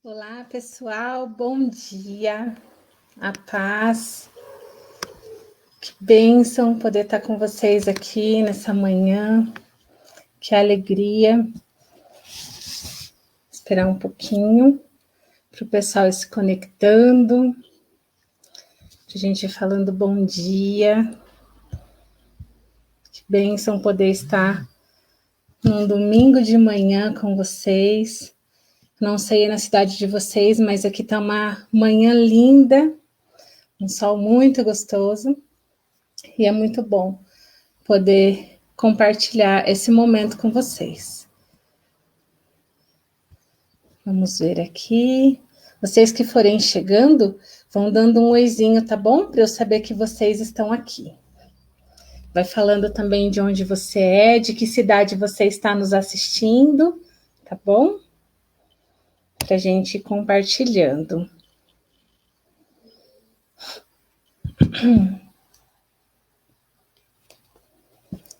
Olá, pessoal, bom dia, a paz, que bênção poder estar com vocês aqui nessa manhã, que alegria. Esperar um pouquinho para o pessoal ir se conectando, a gente ir falando bom dia, que bênção poder estar num domingo de manhã com vocês. Não sei na cidade de vocês, mas aqui está uma manhã linda, um sol muito gostoso, e é muito bom poder compartilhar esse momento com vocês. Vamos ver aqui. Vocês que forem chegando, vão dando um oizinho, tá bom? Para eu saber que vocês estão aqui. Vai falando também de onde você é, de que cidade você está nos assistindo, tá bom? Para a gente ir compartilhando.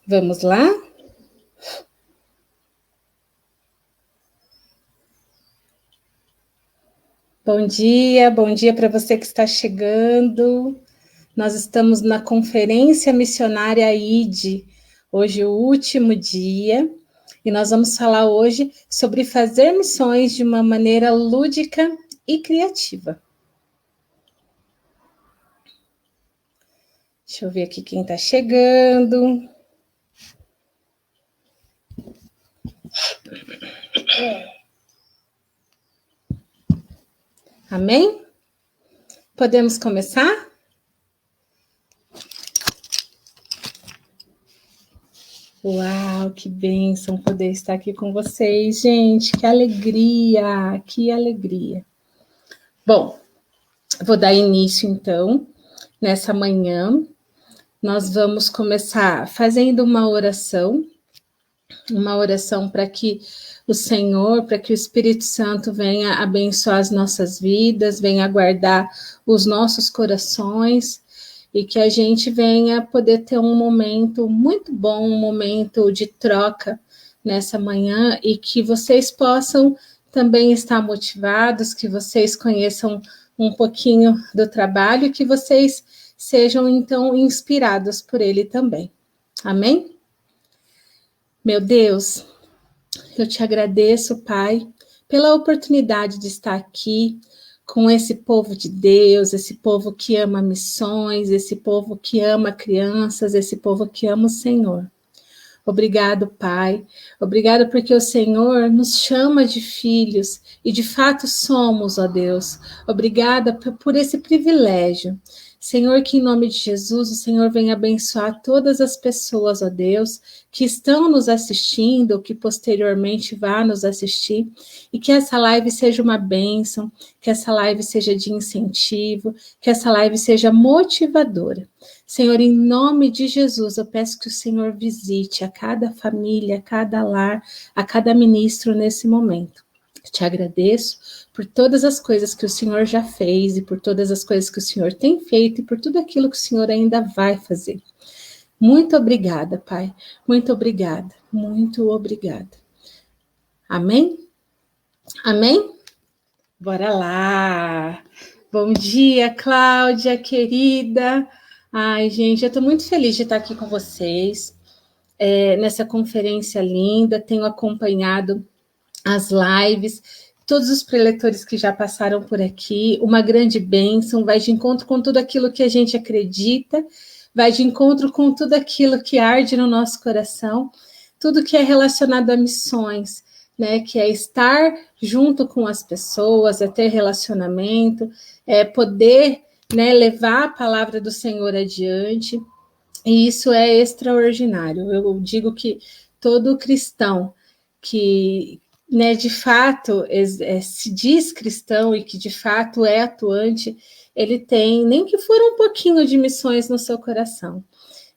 Vamos lá? Bom dia para você que está chegando. Nós estamos na Conferência Missionária ID, hoje o último dia, e nós vamos falar hoje sobre fazer missões de uma maneira lúdica e criativa. Deixa eu ver aqui quem está chegando. Amém? Podemos começar? Uau, que bênção poder estar aqui com vocês, gente, que alegria, que alegria. Bom, vou dar início então, nessa manhã. Nós vamos começar fazendo uma oração para que o Senhor, para que o Espírito Santo venha abençoar as nossas vidas, venha guardar os nossos corações e que a gente venha poder ter um momento muito bom, um momento de troca nessa manhã e que vocês possam também estar motivados, que vocês conheçam um pouquinho do trabalho e que vocês sejam então inspirados por ele também. Amém? Meu Deus, eu te agradeço, Pai, pela oportunidade de estar aqui com esse povo de Deus, esse povo que ama missões, esse povo que ama crianças, esse povo que ama o Senhor. Obrigado, Pai. Obrigado porque o Senhor nos chama de filhos e de fato somos, ó Deus. Obrigada por esse privilégio. Senhor, que em nome de Jesus o Senhor venha abençoar todas as pessoas, ó Deus, que estão nos assistindo ou que posteriormente vá nos assistir e que essa live seja uma bênção, que essa live seja de incentivo, que essa live seja motivadora. Senhor, em nome de Jesus, eu peço que o Senhor visite a cada família, a cada lar, a cada ministro nesse momento. Eu te agradeço por todas as coisas que o Senhor já fez e por todas as coisas que o Senhor tem feito e por tudo aquilo que o Senhor ainda vai fazer. Muito obrigada, Pai. Muito obrigada. Muito obrigada. Amém? Amém? Bora lá. Bom dia, Cláudia, querida. Ai, gente, eu estou muito feliz de estar aqui com vocês nessa conferência linda. Tenho acompanhado as lives, todos os preletores que já passaram por aqui. Uma grande bênção, vai de encontro com tudo aquilo que a gente acredita, vai de encontro com tudo aquilo que arde no nosso coração, tudo que é relacionado a missões, né? Que é estar junto com as pessoas, é ter relacionamento, é poder, né, levar a palavra do Senhor adiante, e isso é extraordinário. Eu digo que todo cristão que, né, de fato se diz cristão e que de fato é atuante, ele tem, nem que for um pouquinho de missões no seu coração.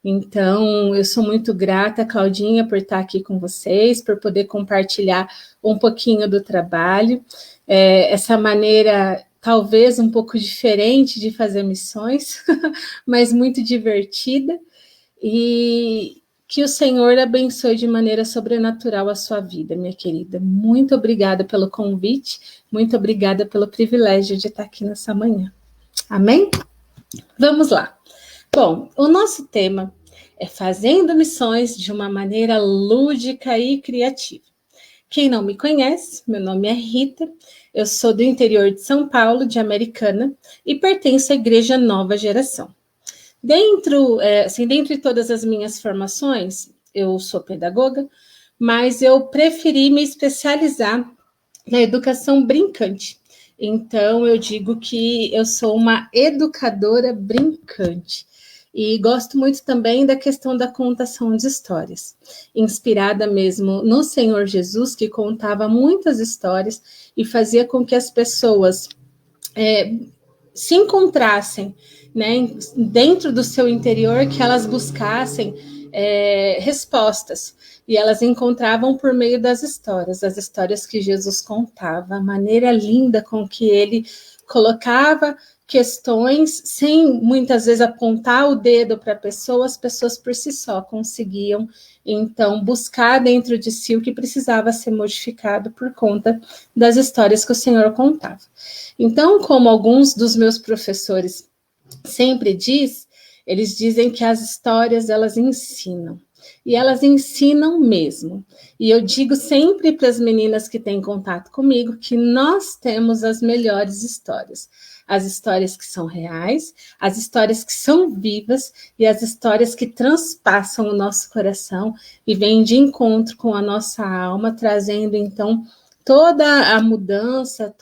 Então, eu sou muito grata, Claudinha, por estar aqui com vocês, por poder compartilhar um pouquinho do trabalho, essa maneira talvez um pouco diferente de fazer missões, mas muito divertida. E Que o Senhor abençoe de maneira sobrenatural a sua vida, minha querida. Muito obrigada pelo convite, muito obrigada pelo privilégio de estar aqui nessa manhã. Amém? Vamos lá. Bom, o nosso tema é fazendo missões de uma maneira lúdica e criativa. Quem não me conhece, meu nome é Rita, eu sou do interior de São Paulo, de Americana, e pertenço à Igreja Nova Geração. Dentre todas as minhas formações, eu sou pedagoga, mas eu preferi me especializar na educação brincante. Então, eu digo que eu sou uma educadora brincante. E gosto muito também da questão da contação de histórias, inspirada mesmo no Senhor Jesus, que contava muitas histórias e fazia com que as pessoas se encontrassem, né, dentro do seu interior, que elas buscassem respostas. E elas encontravam por meio das histórias, as histórias que Jesus contava, a maneira linda com que ele colocava questões sem muitas vezes apontar o dedo para a pessoa, as pessoas por si só conseguiam então buscar dentro de si o que precisava ser modificado por conta das histórias que o Senhor contava. Então, como alguns dos meus professores sempre diz, eles dizem que as histórias elas ensinam. E elas ensinam mesmo. E eu digo sempre para as meninas que têm contato comigo que nós temos as melhores histórias. As histórias que são reais, as histórias que são vivas e as histórias que transpassam o nosso coração e vêm de encontro com a nossa alma, trazendo então toda a mudança,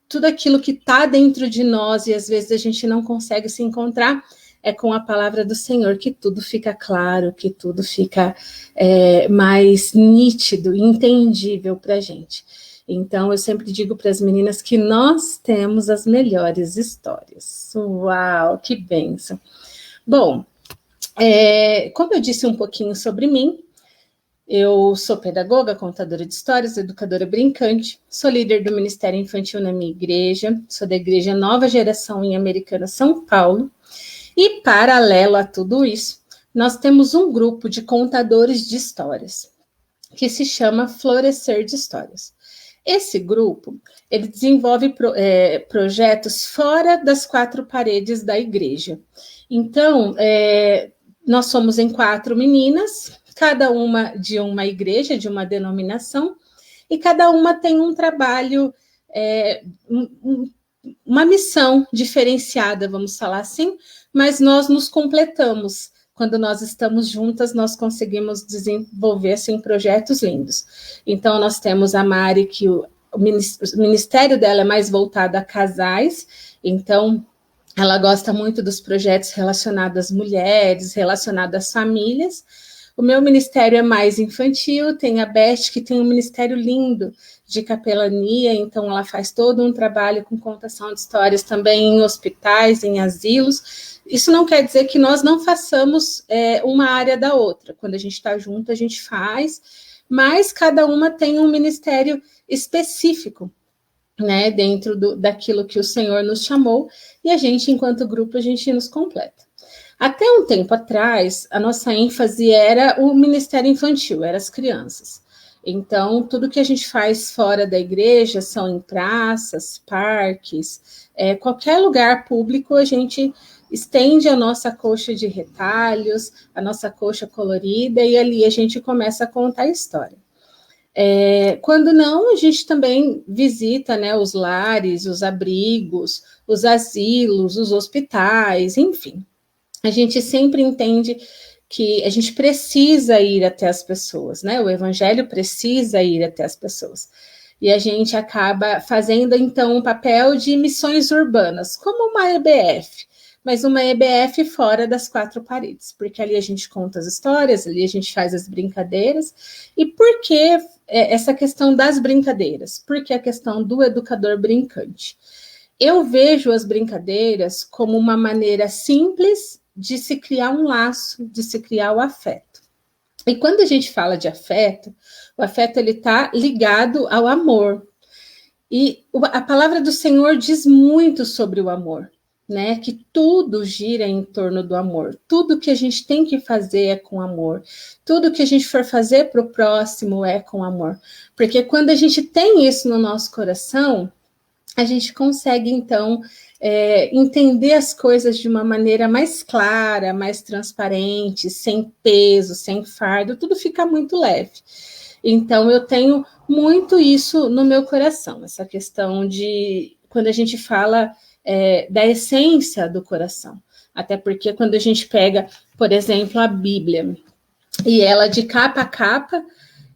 tudo aquilo que está dentro de nós e às vezes a gente não consegue se encontrar, é com a palavra do Senhor que tudo fica claro, que tudo fica mais nítido, entendível para a gente. Então, eu sempre digo para as meninas que nós temos as melhores histórias. Uau, que bênção! Bom, como eu disse um pouquinho sobre mim, eu sou pedagoga, contadora de histórias, educadora brincante, sou líder do Ministério Infantil na minha igreja, sou da Igreja Nova Geração em Americana, São Paulo, e paralelo a tudo isso, nós temos um grupo de contadores de histórias, que se chama Florescer de Histórias. Esse grupo, ele desenvolve projetos fora das quatro paredes da igreja. Então, nós somos em 4 meninas, cada uma de uma igreja, de uma denominação, e cada uma tem um trabalho, uma missão diferenciada, vamos falar assim, mas nós nos completamos. Quando nós estamos juntas, nós conseguimos desenvolver assim, projetos lindos. Então, nós temos a Mari, que o ministério dela é mais voltado a casais, então ela gosta muito dos projetos relacionados às mulheres, relacionados às famílias. O meu ministério é mais infantil, tem a Beth, que tem um ministério lindo de capelania, então ela faz todo um trabalho com contação de histórias também em hospitais, em asilos. Isso não quer dizer que nós não façamos uma área da outra. Quando a gente está junto, a gente faz, mas cada uma tem um ministério específico, né, dentro daquilo que o Senhor nos chamou, e a gente, enquanto grupo, a gente nos completa. Até um tempo atrás, a nossa ênfase era o ministério infantil, eram as crianças. Então, tudo que a gente faz fora da igreja são em praças, parques, qualquer lugar público, a gente estende a nossa coxa de retalhos, a nossa coxa colorida, e ali a gente começa a contar a história. Quando não, a gente também visita, né, os lares, os abrigos, os asilos, os hospitais, enfim. A gente sempre entende que a gente precisa ir até as pessoas, né? O evangelho precisa ir até as pessoas. E a gente acaba fazendo, então, um papel de missões urbanas, como uma EBF, mas uma EBF fora das 4 paredes, porque ali a gente conta as histórias, ali a gente faz as brincadeiras. E por que essa questão das brincadeiras? Porque a questão do educador brincante. Eu vejo as brincadeiras como uma maneira simples de se criar um laço, de se criar o afeto. E quando a gente fala de afeto, o afeto ele está ligado ao amor. E a palavra do Senhor diz muito sobre o amor. né? Que tudo gira em torno do amor. Tudo que a gente tem que fazer é com amor. Tudo que a gente for fazer para o próximo é com amor. Porque quando a gente tem isso no nosso coração, a gente consegue, então, entender as coisas de uma maneira mais clara, mais transparente, sem peso, sem fardo, tudo fica muito leve. Então, eu tenho muito isso no meu coração, essa questão de quando a gente fala da essência do coração. Até porque quando a gente pega, por exemplo, a Bíblia, e ela de capa a capa,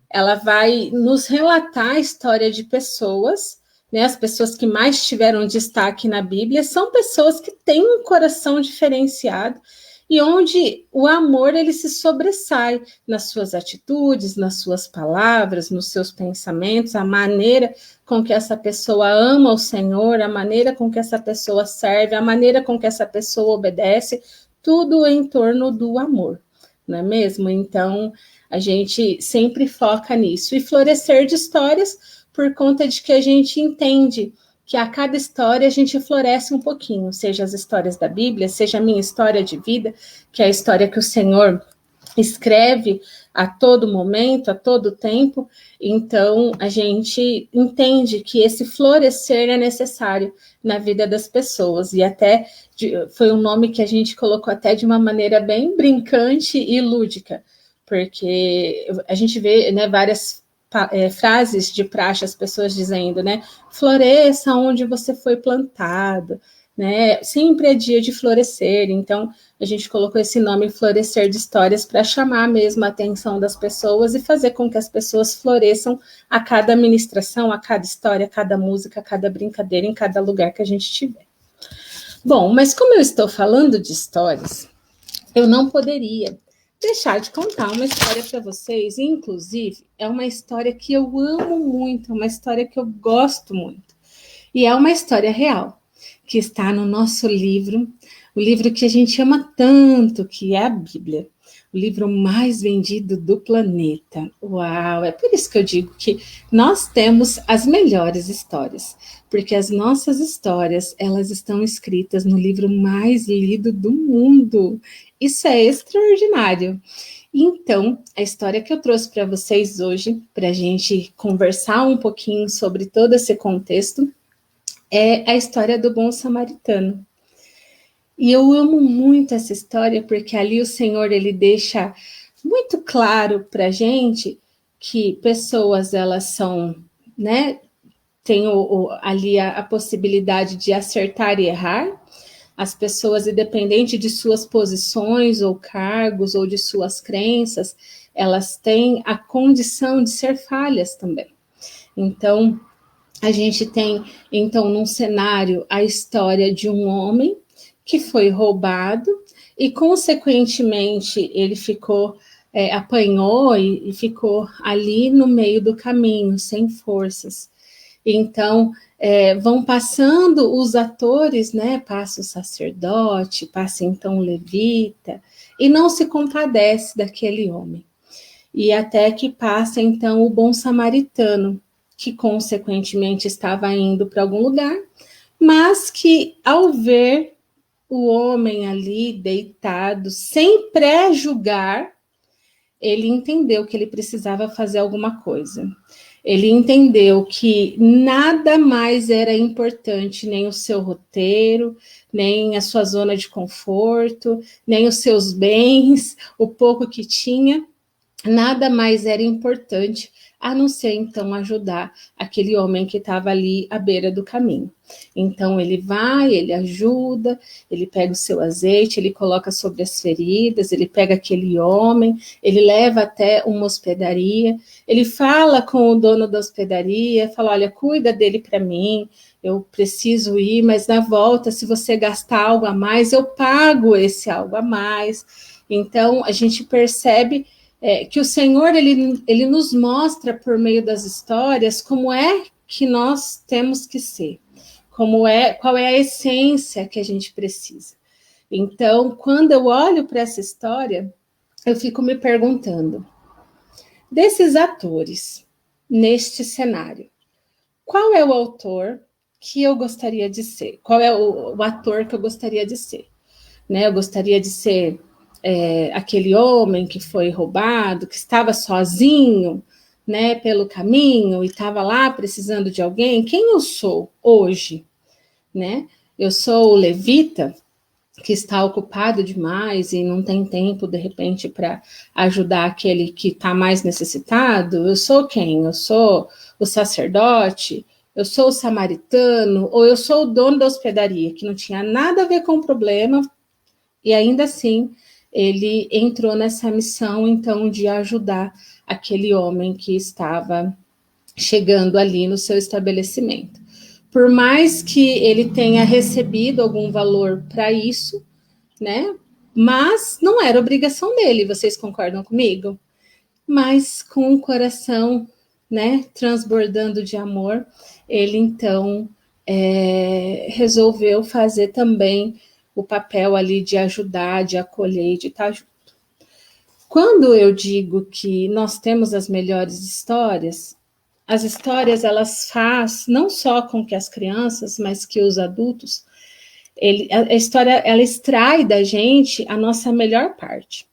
ela vai nos relatar a história de pessoas, né? As pessoas que mais tiveram destaque na Bíblia são pessoas que têm um coração diferenciado e onde o amor ele se sobressai nas suas atitudes, nas suas palavras, nos seus pensamentos, a maneira com que essa pessoa ama o Senhor, a maneira com que essa pessoa serve, a maneira com que essa pessoa obedece, tudo em torno do amor, não é mesmo? Então, a gente sempre foca nisso. E florescer de histórias por conta de que a gente entende que a cada história a gente floresce um pouquinho, seja as histórias da Bíblia, seja a minha história de vida, que é a história que o Senhor escreve a todo momento, a todo tempo. Então, a gente entende que esse florescer é necessário na vida das pessoas. E até foi um nome que a gente colocou até de uma maneira bem brincante e lúdica, porque a gente vê, né, várias frases de praxe, as pessoas dizendo, né, floresça onde você foi plantado, né, sempre é dia de florescer. Então, a gente colocou esse nome Florescer de Histórias para chamar mesmo a atenção das pessoas e fazer com que as pessoas floresçam a cada ministração, a cada história, a cada música, a cada brincadeira, em cada lugar que a gente tiver. Bom, mas como eu estou falando de histórias, eu não poderia deixar de contar uma história para vocês, e inclusive é uma história que eu amo muito, uma história que eu gosto muito. E é uma história real, que está no nosso livro, o livro que a gente ama tanto, que é a Bíblia, o livro mais vendido do planeta. Uau! É por isso que eu digo que nós temos as melhores histórias, porque as nossas histórias, elas estão escritas no livro mais lido do mundo. Isso é extraordinário. Então, a história que eu trouxe para vocês hoje, para a gente conversar um pouquinho sobre todo esse contexto, é a história do bom samaritano. E eu amo muito essa história porque ali o Senhor ele deixa muito claro para a gente que pessoas elas são, né, tem ali a possibilidade de acertar e errar. As pessoas, independente de suas posições ou cargos ou de suas crenças, elas têm a condição de ser falhas também. Então, a gente tem, então, num cenário, a história de um homem que foi roubado e, consequentemente, ele ficou, apanhou e ficou ali no meio do caminho, sem forças. Então, vão passando os atores, né? Passa o sacerdote, passa então o levita, e não se compadece daquele homem. E até que passa então o bom samaritano, que consequentemente estava indo para algum lugar, mas que ao ver o homem ali deitado, sem pré-julgar, ele entendeu que ele precisava fazer alguma coisa. Ele entendeu que nada mais era importante, nem o seu roteiro, nem a sua zona de conforto, nem os seus bens, o pouco que tinha, nada mais era importante a não ser então ajudar aquele homem que estava ali à beira do caminho. Então ele vai, ele ajuda, ele pega o seu azeite, ele coloca sobre as feridas, ele pega aquele homem, ele leva até uma hospedaria, ele fala com o dono da hospedaria, fala, olha, cuida dele para mim, eu preciso ir, mas na volta, se você gastar algo a mais, eu pago esse algo a mais. Então a gente percebe que o Senhor ele nos mostra por meio das histórias como é que nós temos que ser, qual é a essência que a gente precisa. Então, quando eu olho para essa história, eu fico me perguntando, desses atores, neste cenário, qual é o autor que eu gostaria de ser? Qual é o ator que eu gostaria de ser? Né? Eu gostaria de ser aquele homem que foi roubado, que estava sozinho, né, pelo caminho e estava lá precisando de alguém. Quem eu sou hoje? Né? Eu sou o levita que está ocupado demais e não tem tempo, de repente, para ajudar aquele que está mais necessitado? Eu sou quem? Eu sou o sacerdote? Eu sou o samaritano? Ou eu sou o dono da hospedaria, que não tinha nada a ver com o problema, e ainda assim ele entrou nessa missão, então, de ajudar aquele homem que estava chegando ali no seu estabelecimento. Por mais que ele tenha recebido algum valor para isso, né? Mas não era obrigação dele, vocês concordam comigo? Mas com o coração, né, transbordando de amor, ele então resolveu fazer também o papel ali de ajudar, de acolher, de estar junto. Quando eu digo que nós temos as melhores histórias, as histórias elas fazem não só com que as crianças, mas que os adultos, a história ela extrai da gente a nossa melhor parte,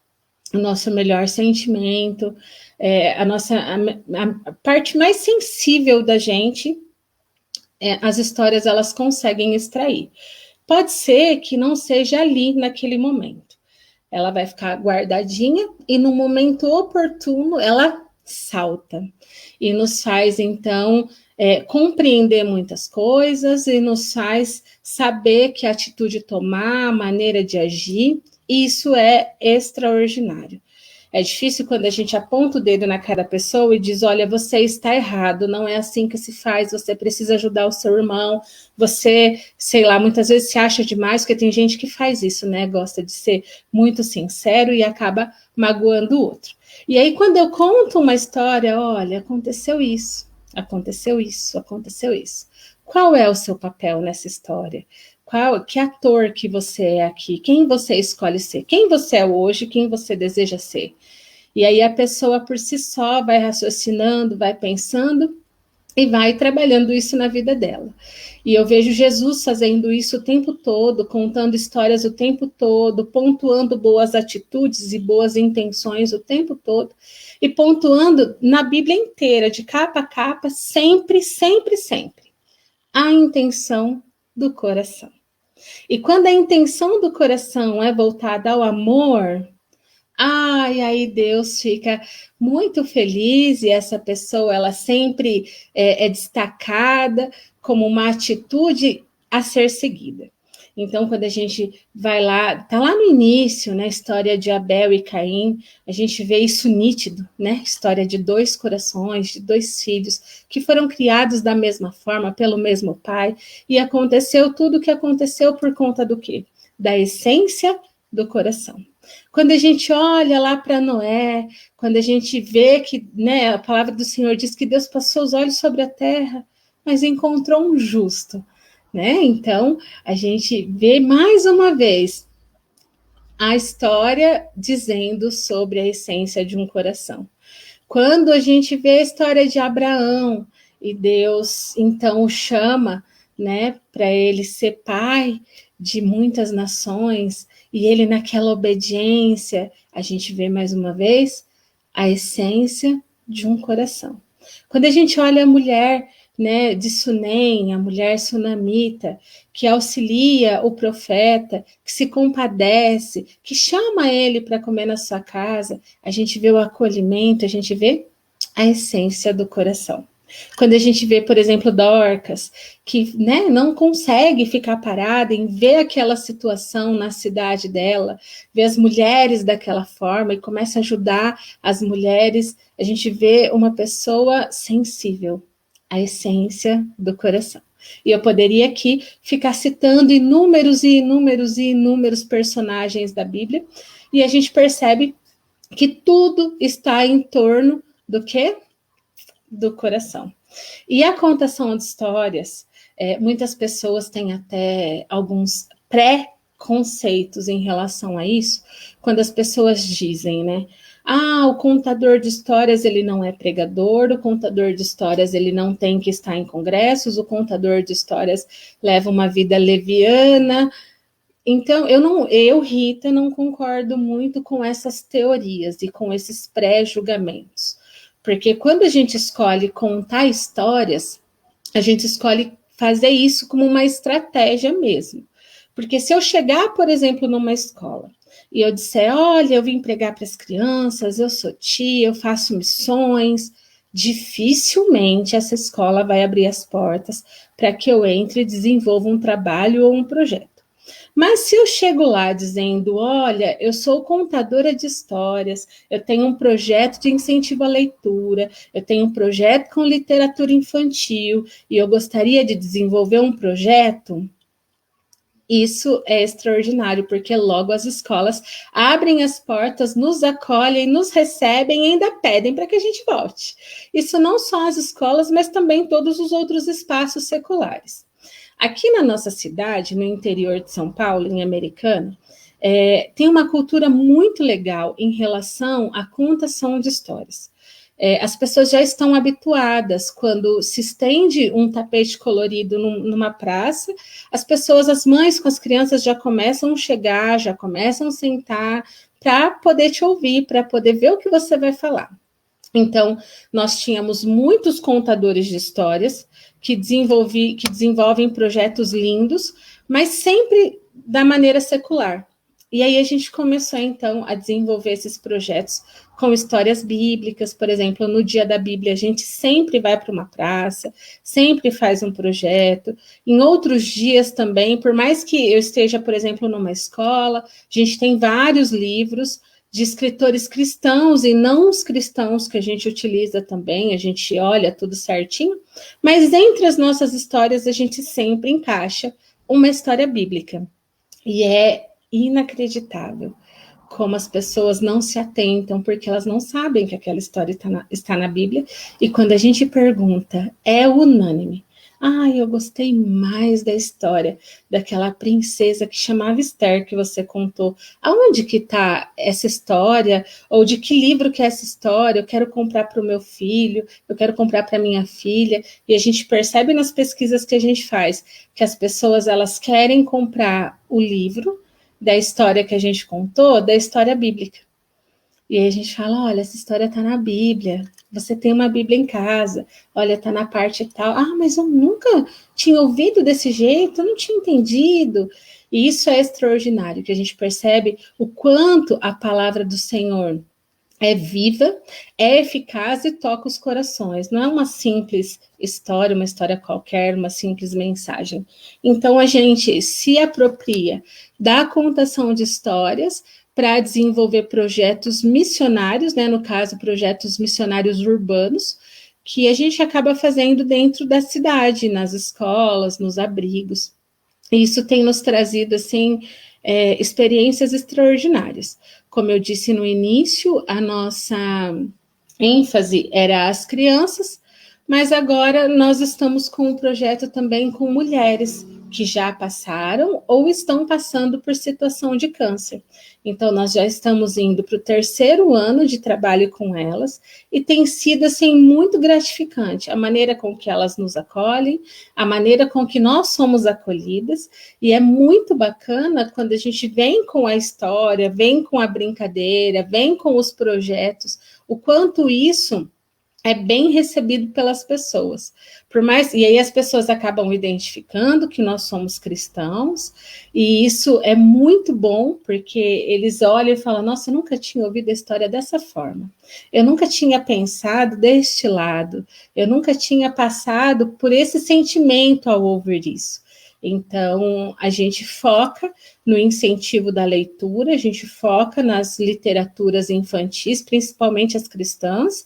o nosso melhor sentimento, a parte mais sensível da gente, as histórias elas conseguem extrair. Pode ser que não seja ali naquele momento. Ela vai ficar guardadinha e no momento oportuno ela salta e nos faz então compreender muitas coisas e nos faz saber que atitude tomar, maneira de agir. Isso é extraordinário. É difícil quando a gente aponta o dedo na cara da pessoa e diz, olha, você está errado, não é assim que se faz, você precisa ajudar o seu irmão, você, sei lá, muitas vezes se acha demais, porque tem gente que faz isso, né, gosta de ser muito sincero e acaba magoando o outro. E aí quando eu conto uma história, olha, aconteceu isso, aconteceu isso, aconteceu isso. Qual é o seu papel nessa história? Que ator que você é aqui? Quem você escolhe ser? Quem você é hoje? Quem você deseja ser? E aí a pessoa por si só vai raciocinando, vai pensando e vai trabalhando isso na vida dela. E eu vejo Jesus fazendo isso o tempo todo, contando histórias o tempo todo, pontuando boas atitudes e boas intenções o tempo todo, e pontuando na Bíblia inteira, de capa a capa, sempre, sempre, sempre, a intenção do coração. E quando a intenção do coração é voltada ao amor, aí Deus fica muito feliz e essa pessoa ela sempre é destacada como uma atitude a ser seguida. Então, quando a gente vai lá, tá lá no início, né, história de Abel e Caim, a gente vê isso nítido, né, história de dois corações, de dois filhos, que foram criados da mesma forma, pelo mesmo pai, e aconteceu tudo o que aconteceu por conta do quê? Da essência do coração. Quando a gente olha lá para Noé, quando a gente vê que, né, a palavra do Senhor diz que Deus passou os olhos sobre a terra, mas encontrou um justo, né? Então, a gente vê mais uma vez a história dizendo sobre a essência de um coração. Quando a gente vê a história de Abraão e Deus então o chama, né, para ele ser pai de muitas nações, e ele naquela obediência, a gente vê mais uma vez a essência de um coração. Quando a gente olha a mulher, né, de Sunem, a mulher sunamita, que auxilia o profeta, que se compadece, que chama ele para comer na sua casa, a gente vê o acolhimento, a gente vê a essência do coração. Quando a gente vê, por exemplo, Dorcas, que, né, não consegue ficar parada em ver aquela situação na cidade dela, ver as mulheres daquela forma e começa a ajudar as mulheres, a gente vê uma pessoa sensível à essência do coração. E eu poderia aqui ficar citando inúmeros e inúmeros e inúmeros personagens da Bíblia, e a gente percebe que tudo está em torno do quê? Do coração. E a contação de histórias, muitas pessoas têm até alguns pré-conceitos em relação a isso, quando as pessoas dizem, né? Ah, o contador de histórias, ele não é pregador, o contador de histórias, ele não tem que estar em congressos, o contador de histórias leva uma vida leviana. Então, eu, Rita, não concordo muito com essas teorias e com esses pré-julgamentos. Porque quando a gente escolhe contar histórias, a gente escolhe fazer isso como uma estratégia mesmo. Porque se eu chegar, por exemplo, numa escola e eu disser, olha, eu vim pregar para as crianças, eu sou tia, eu faço missões, dificilmente essa escola vai abrir as portas para que eu entre e desenvolva um trabalho ou um projeto. Mas se eu chego lá dizendo, olha, eu sou contadora de histórias, eu tenho um projeto de incentivo à leitura, eu tenho um projeto com literatura infantil e eu gostaria de desenvolver um projeto, isso é extraordinário, porque logo as escolas abrem as portas, nos acolhem, nos recebem e ainda pedem para que a gente volte. Isso não só as escolas, mas também todos os outros espaços seculares. Aqui na nossa cidade, no interior de São Paulo, em Americana, tem uma cultura muito legal em relação à contação de histórias. As pessoas já estão habituadas, quando se estende um tapete colorido numa praça, as pessoas, as mães com as crianças já começam a chegar, já começam a sentar para poder te ouvir, para poder ver o que você vai falar. Então, nós tínhamos muitos contadores de histórias que desenvolvem projetos lindos, mas sempre da maneira secular. E aí a gente começou, então, a desenvolver esses projetos com histórias bíblicas, por exemplo, no Dia da Bíblia, a gente sempre vai para uma praça, sempre faz um projeto. Em outros dias também, por mais que eu esteja, por exemplo, numa escola, a gente tem vários livros de escritores cristãos e não os cristãos que a gente utiliza também, a gente olha tudo certinho, mas entre as nossas histórias a gente sempre encaixa uma história bíblica. E é inacreditável como as pessoas não se atentam, porque elas não sabem que aquela história está na Bíblia, e quando a gente pergunta, é unânime. Ah, eu gostei mais da história daquela princesa que chamava Esther, que você contou. Aonde que está essa história? Ou de que livro que é essa história? Eu quero comprar para o meu filho, eu quero comprar para minha filha. E a gente percebe nas pesquisas que a gente faz que as pessoas elas querem comprar o livro da história que a gente contou, da história bíblica. E aí a gente fala, olha, essa história está na Bíblia, você tem uma Bíblia em casa, olha, está na parte tal. Ah, mas eu nunca tinha ouvido desse jeito, eu não tinha entendido. E isso é extraordinário, que a gente percebe o quanto a palavra do Senhor é viva, é eficaz e toca os corações. Não é uma simples história, uma história qualquer, uma simples mensagem. Então, a gente se apropria da contação de histórias para desenvolver projetos missionários, né? No caso, projetos missionários urbanos, que a gente acaba fazendo dentro da cidade, nas escolas, nos abrigos. E isso tem nos trazido, assim, experiências extraordinárias. Como eu disse no início, a nossa ênfase era as crianças, mas agora nós estamos com um projeto também com mulheres que já passaram ou estão passando por situação de câncer. Então, nós já estamos indo para o 3º ano de trabalho com elas e tem sido, assim, muito gratificante a maneira com que elas nos acolhem, a maneira com que nós somos acolhidas, e é muito bacana quando a gente vem com a história, vem com a brincadeira, vem com os projetos, o quanto isso é bem recebido pelas pessoas. Por mais, e aí as pessoas acabam identificando que nós somos cristãos, e isso é muito bom, porque eles olham e falam, nossa, eu nunca tinha ouvido a história dessa forma, eu nunca tinha pensado deste lado, eu nunca tinha passado por esse sentimento ao ouvir isso. Então, a gente foca no incentivo da leitura, a gente foca nas literaturas infantis, principalmente as cristãs,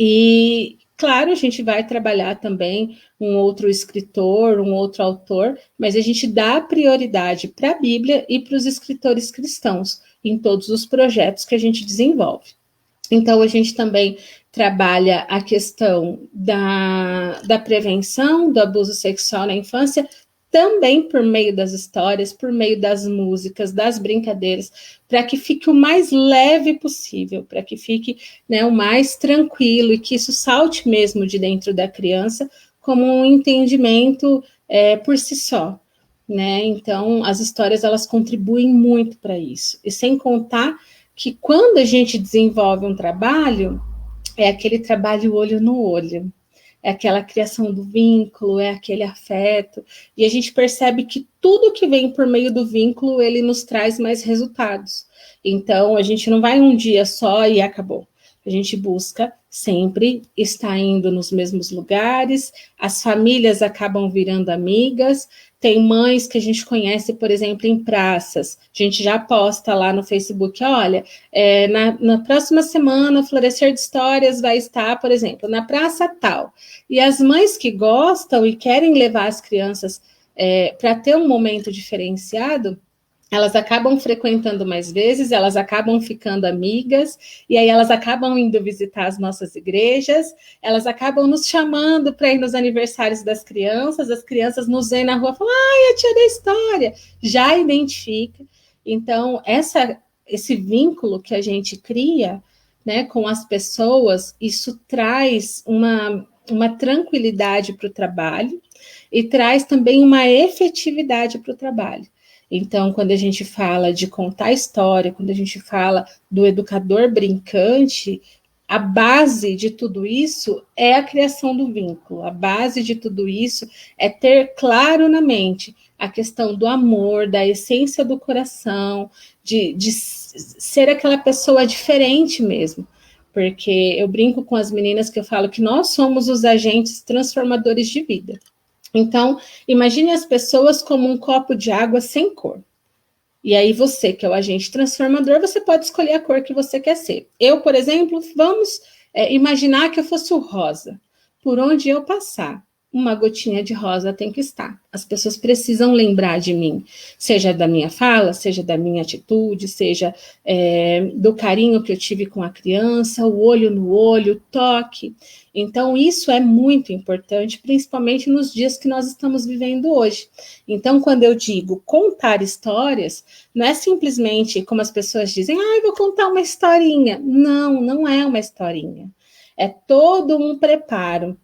e, claro, a gente vai trabalhar também um outro escritor, um outro autor, mas a gente dá prioridade para a Bíblia e para os escritores cristãos em todos os projetos que a gente desenvolve. Então, a gente também trabalha a questão da prevenção do abuso sexual na infância, também por meio das histórias, por meio das músicas, das brincadeiras, para que fique o mais leve possível, para que fique, né, o mais tranquilo e que isso salte mesmo de dentro da criança como um entendimento por si só. Né? Então, as histórias elas contribuem muito para isso. E sem contar que quando a gente desenvolve um trabalho, é aquele trabalho olho no olho, é aquela criação do vínculo, é aquele afeto, e a gente percebe que tudo que vem por meio do vínculo, ele nos traz mais resultados. Então, a gente não vai um dia só e acabou. A gente busca sempre estar indo nos mesmos lugares, as famílias acabam virando amigas, tem mães que a gente conhece, por exemplo, em praças. A gente já posta lá no Facebook, olha, na próxima semana, o Florescer de Histórias vai estar, por exemplo, na praça tal. E as mães que gostam e querem levar as crianças para ter um momento diferenciado, elas acabam frequentando mais vezes, elas acabam ficando amigas, e aí elas acabam indo visitar as nossas igrejas, elas acabam nos chamando para ir nos aniversários das crianças, as crianças nos veem na rua e falam, ai, a tia da história, já identifica. Então, esse vínculo que a gente cria, né, com as pessoas, isso traz uma tranquilidade para o trabalho e traz também uma efetividade para o trabalho. Então, quando a gente fala de contar história, quando a gente fala do educador brincante, a base de tudo isso é a criação do vínculo. A base de tudo isso é ter claro na mente a questão do amor, da essência do coração, de ser aquela pessoa diferente mesmo. Porque eu brinco com as meninas que eu falo que nós somos os agentes transformadores de vida. Então, imagine as pessoas como um copo de água sem cor. E aí você, que é o agente transformador, você pode escolher a cor que você quer ser. Eu, por exemplo, vamos imaginar que eu fosse o rosa. Por onde eu passar, uma gotinha de rosa tem que estar. As pessoas precisam lembrar de mim, seja da minha fala, seja da minha atitude, seja do carinho que eu tive com a criança, o olho no olho, o toque. Então, isso é muito importante, principalmente nos dias que nós estamos vivendo hoje. Então, quando eu digo contar histórias, não é simplesmente como as pessoas dizem, eu vou contar uma historinha. Não, não é uma historinha. É todo um preparo,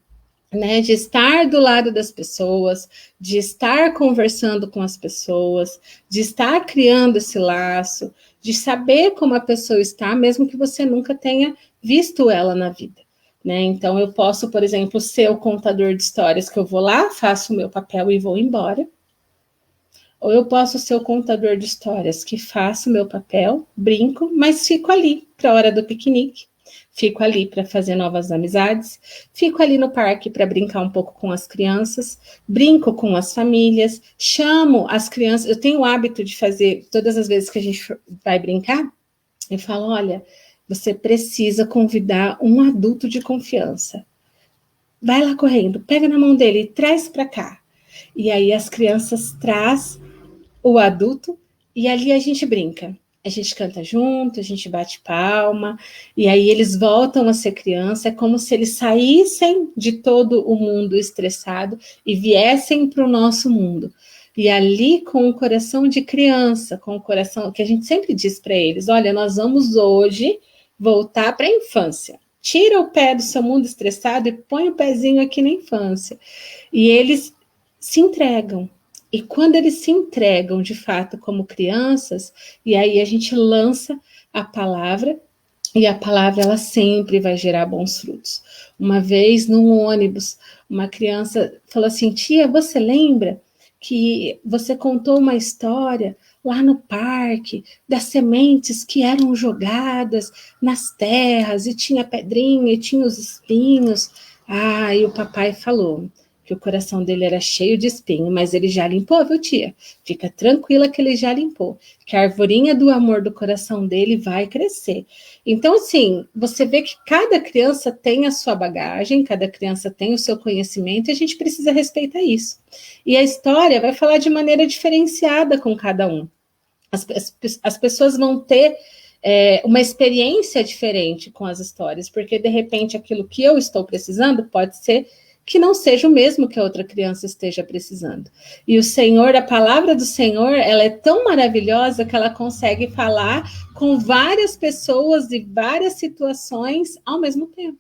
né, de estar do lado das pessoas, de estar conversando com as pessoas, de estar criando esse laço, de saber como a pessoa está, mesmo que você nunca tenha visto ela na vida. Né? Então, eu posso, por exemplo, ser o contador de histórias que eu vou lá, faço o meu papel e vou embora. Ou eu posso ser o contador de histórias que faço o meu papel, brinco, mas fico ali para a hora do piquenique. Fico ali para fazer novas amizades, fico ali no parque para brincar um pouco com as crianças, brinco com as famílias, chamo as crianças. Eu tenho o hábito de fazer, todas as vezes que a gente vai brincar, eu falo, olha, você precisa convidar um adulto de confiança. Vai lá correndo, pega na mão dele e traz para cá. E aí as crianças trazem o adulto e ali a gente brinca. A gente canta junto, a gente bate palma, e aí eles voltam a ser criança, é como se eles saíssem de todo o mundo estressado e viessem para o nosso mundo. E ali com o coração de criança, com o coração que a gente sempre diz para eles, olha, nós vamos hoje voltar para a infância. Tira o pé do seu mundo estressado e põe o pezinho aqui na infância. E eles se entregam. E quando eles se entregam de fato como crianças, e aí a gente lança a palavra, e a palavra ela sempre vai gerar bons frutos. Uma vez num ônibus, uma criança falou assim: tia, você lembra que você contou uma história lá no parque das sementes que eram jogadas nas terras e tinha pedrinha e tinha os espinhos? E o papai falou que o coração dele era cheio de espinho, mas ele já limpou, viu, tia? Fica tranquila que ele já limpou, que a arvorinha do amor do coração dele vai crescer. Então, assim, você vê que cada criança tem a sua bagagem, cada criança tem o seu conhecimento, e a gente precisa respeitar isso. E a história vai falar de maneira diferenciada com cada um. As pessoas vão ter uma experiência diferente com as histórias, porque, de repente, aquilo que eu estou precisando pode ser que não seja o mesmo que a outra criança esteja precisando. E o Senhor, a palavra do Senhor, ela é tão maravilhosa que ela consegue falar com várias pessoas de várias situações ao mesmo tempo.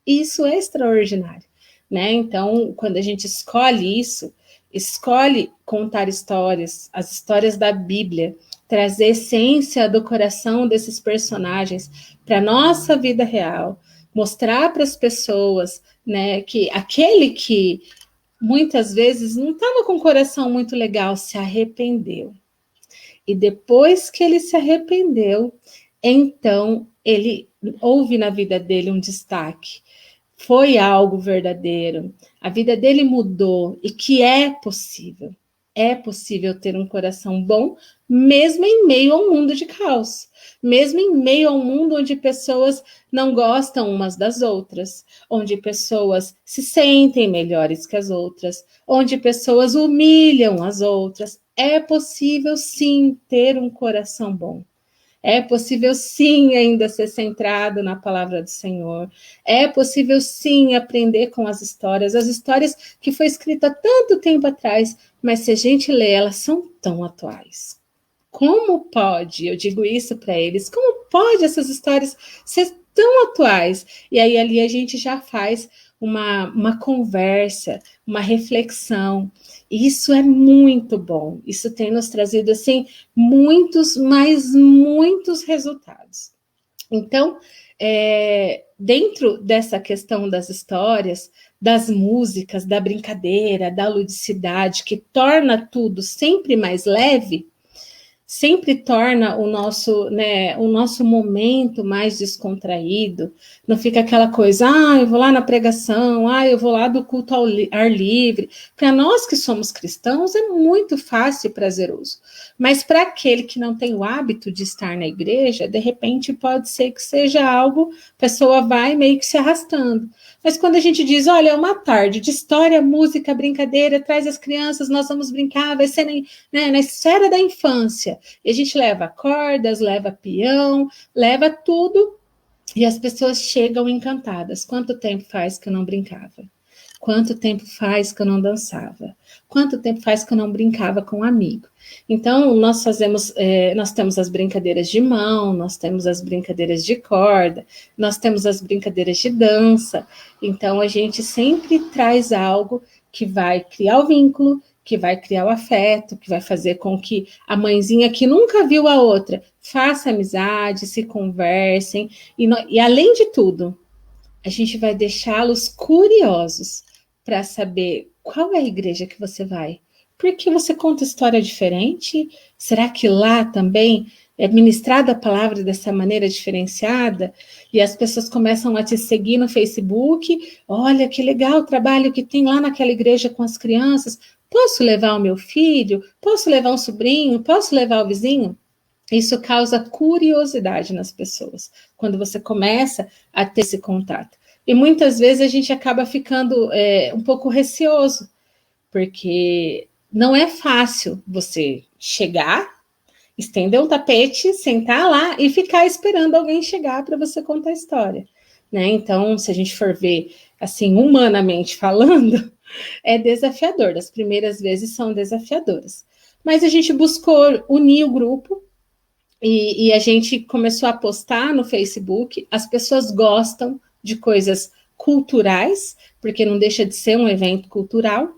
Isso é extraordinário, né? Então, quando a gente escolhe isso, escolhe contar histórias, as histórias da Bíblia, trazer a essência do coração desses personagens para a nossa vida real, mostrar para as pessoas, né, que aquele que muitas vezes não estava com o coração muito legal se arrependeu. E depois que ele se arrependeu, então ele houve na vida dele um destaque. Foi algo verdadeiro. A vida dele mudou e que é possível. É possível ter um coração bom, mesmo em meio a um mundo de caos, mesmo em meio a um mundo onde pessoas não gostam umas das outras, onde pessoas se sentem melhores que as outras, onde pessoas humilham as outras. É possível, sim, ter um coração bom. É possível, sim, ainda ser centrado na palavra do Senhor. É possível, sim, aprender com as histórias que foi escrita há tanto tempo atrás, mas se a gente lê, elas são tão atuais. Como pode, eu digo isso para eles, como pode essas histórias ser tão atuais? E aí ali a gente já faz uma conversa, uma reflexão. Isso é muito bom. Isso tem nos trazido, assim, muitos, mas muitos resultados. Então, dentro dessa questão das histórias, das músicas, da brincadeira, da ludicidade, que torna tudo sempre mais leve, sempre torna o nosso momento mais descontraído, não fica aquela coisa, eu vou lá na pregação, eu vou lá do culto ao ar livre. Para nós que somos cristãos é muito fácil e prazeroso, mas para aquele que não tem o hábito de estar na igreja, de repente pode ser que seja algo, a pessoa vai meio que se arrastando. Mas quando a gente diz, olha, é uma tarde de história, música, brincadeira, traz as crianças, nós vamos brincar, vai ser na esfera da infância. E a gente leva cordas, leva peão, leva tudo, e as pessoas chegam encantadas. Quanto tempo faz que eu não brincava? Quanto tempo faz que eu não dançava? Quanto tempo faz que eu não brincava com um amigo? Então, nós temos as brincadeiras de mão, nós temos as brincadeiras de corda, nós temos as brincadeiras de dança. Então, a gente sempre traz algo que vai criar o vínculo, que vai criar o afeto, que vai fazer com que a mãezinha que nunca viu a outra faça amizade, se conversem, e além de tudo, a gente vai deixá-los curiosos para saber qual é a igreja que você vai. Porque você conta história diferente? Será que lá também é ministrada a palavra dessa maneira diferenciada? E as pessoas começam a te seguir no Facebook. Olha que legal o trabalho que tem lá naquela igreja com as crianças. Posso levar o meu filho? Posso levar um sobrinho? Posso levar o vizinho? Isso causa curiosidade nas pessoas, quando você começa a ter esse contato. E muitas vezes a gente acaba ficando um pouco receoso, porque não é fácil você chegar, estender um tapete, sentar lá e ficar esperando alguém chegar para você contar a história, né? Então, se a gente for ver, assim, humanamente falando, é desafiador. As primeiras vezes são desafiadoras. Mas a gente buscou unir o grupo, e a gente começou a postar no Facebook. As pessoas gostam de coisas culturais, porque não deixa de ser um evento cultural.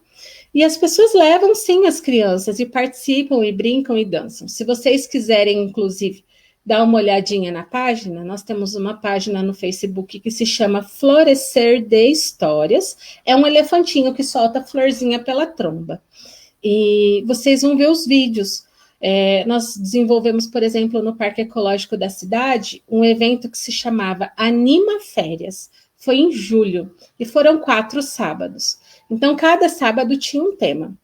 E as pessoas levam, sim, as crianças e participam, e brincam e dançam. Se vocês quiserem, inclusive, dar uma olhadinha na página, nós temos uma página no Facebook que se chama Florescer de Histórias. É um elefantinho que solta florzinha pela tromba. E vocês vão ver os vídeos. Nós desenvolvemos, por exemplo, no Parque Ecológico da cidade, um evento que se chamava Anima Férias. Foi em julho, e foram 4 sábados. Então, cada sábado tinha um tema.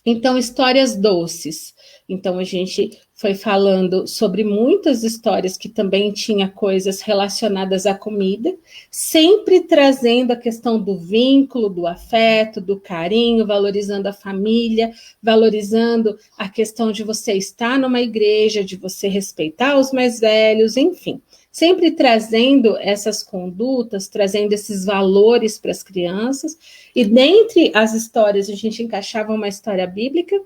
Então, histórias doces. Então, a gente foi falando sobre muitas histórias que também tinha coisas relacionadas à comida, sempre trazendo a questão do vínculo, do afeto, do carinho, valorizando a família, valorizando a questão de você estar numa igreja, de você respeitar os mais velhos, enfim. Sempre trazendo essas condutas, trazendo esses valores para as crianças, e dentre as histórias a gente encaixava uma história bíblica,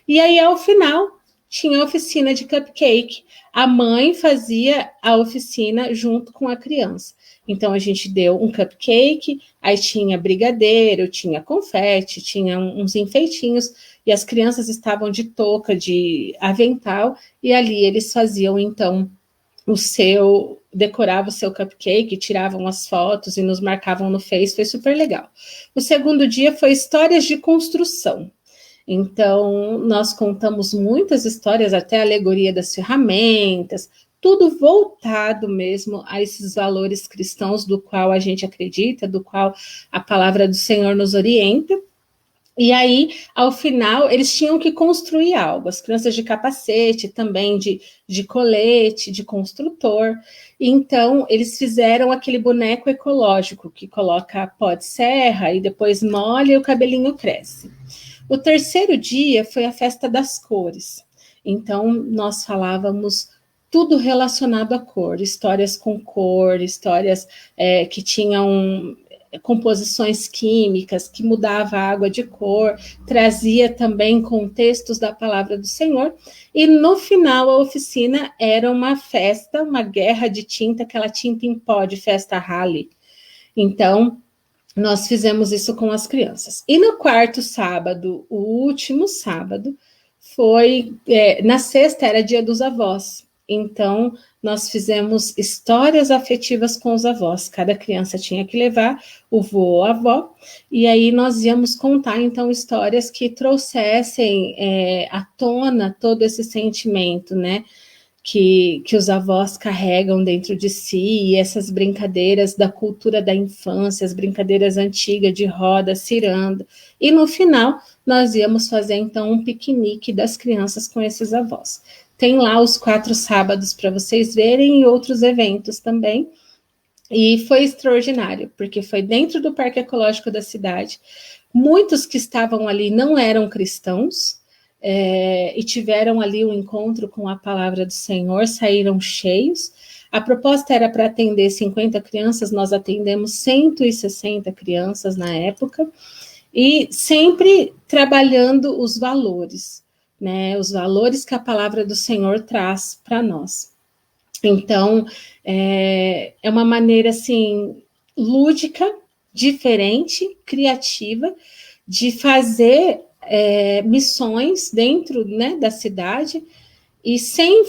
e aí ao final tinha a oficina de cupcake. A mãe fazia a oficina junto com a criança. Então a gente deu um cupcake, aí tinha brigadeiro, tinha confete, tinha uns enfeitinhos, e as crianças estavam de touca, de avental, e ali eles faziam então decorava o seu cupcake, tiravam as fotos e nos marcavam no Face, foi super legal. O segundo dia foi histórias de construção. Então, nós contamos muitas histórias, até a alegoria das ferramentas, tudo voltado mesmo a esses valores cristãos do qual a gente acredita, do qual a palavra do Senhor nos orienta. E aí, ao final, eles tinham que construir algo. As crianças de capacete, também de colete, de construtor. Então, eles fizeram aquele boneco ecológico que coloca pó de serra e depois molha e o cabelinho cresce. O terceiro dia foi a festa das cores. Então, nós falávamos tudo relacionado à cor, histórias com cor, histórias que tinham composições químicas, que mudava a água de cor, trazia também contextos da palavra do Senhor, e no final a oficina era uma festa, uma guerra de tinta, aquela tinta em pó de festa Halley. Então, nós fizemos isso com as crianças. E no quarto sábado, o último sábado, foi... na sexta era dia dos avós. Então, nós fizemos histórias afetivas com os avós. Cada criança tinha que levar o vô ou a avó. E aí nós íamos contar, então, histórias que trouxessem à tona todo esse sentimento, né? Que os avós carregam dentro de si, e essas brincadeiras da cultura da infância, as brincadeiras antigas de roda, ciranda, e no final nós íamos fazer então um piquenique das crianças com esses avós. Tem lá os 4 sábados para vocês verem e outros eventos também, e foi extraordinário, porque foi dentro do Parque Ecológico da cidade, muitos que estavam ali não eram cristãos, e tiveram ali um encontro com a palavra do Senhor, saíram cheios. A proposta era para atender 50 crianças, nós atendemos 160 crianças na época, e sempre trabalhando os valores, né? Os valores que a palavra do Senhor traz para nós. Então, é uma maneira, assim, lúdica, diferente, criativa, de fazer missões dentro, né, da cidade, e sem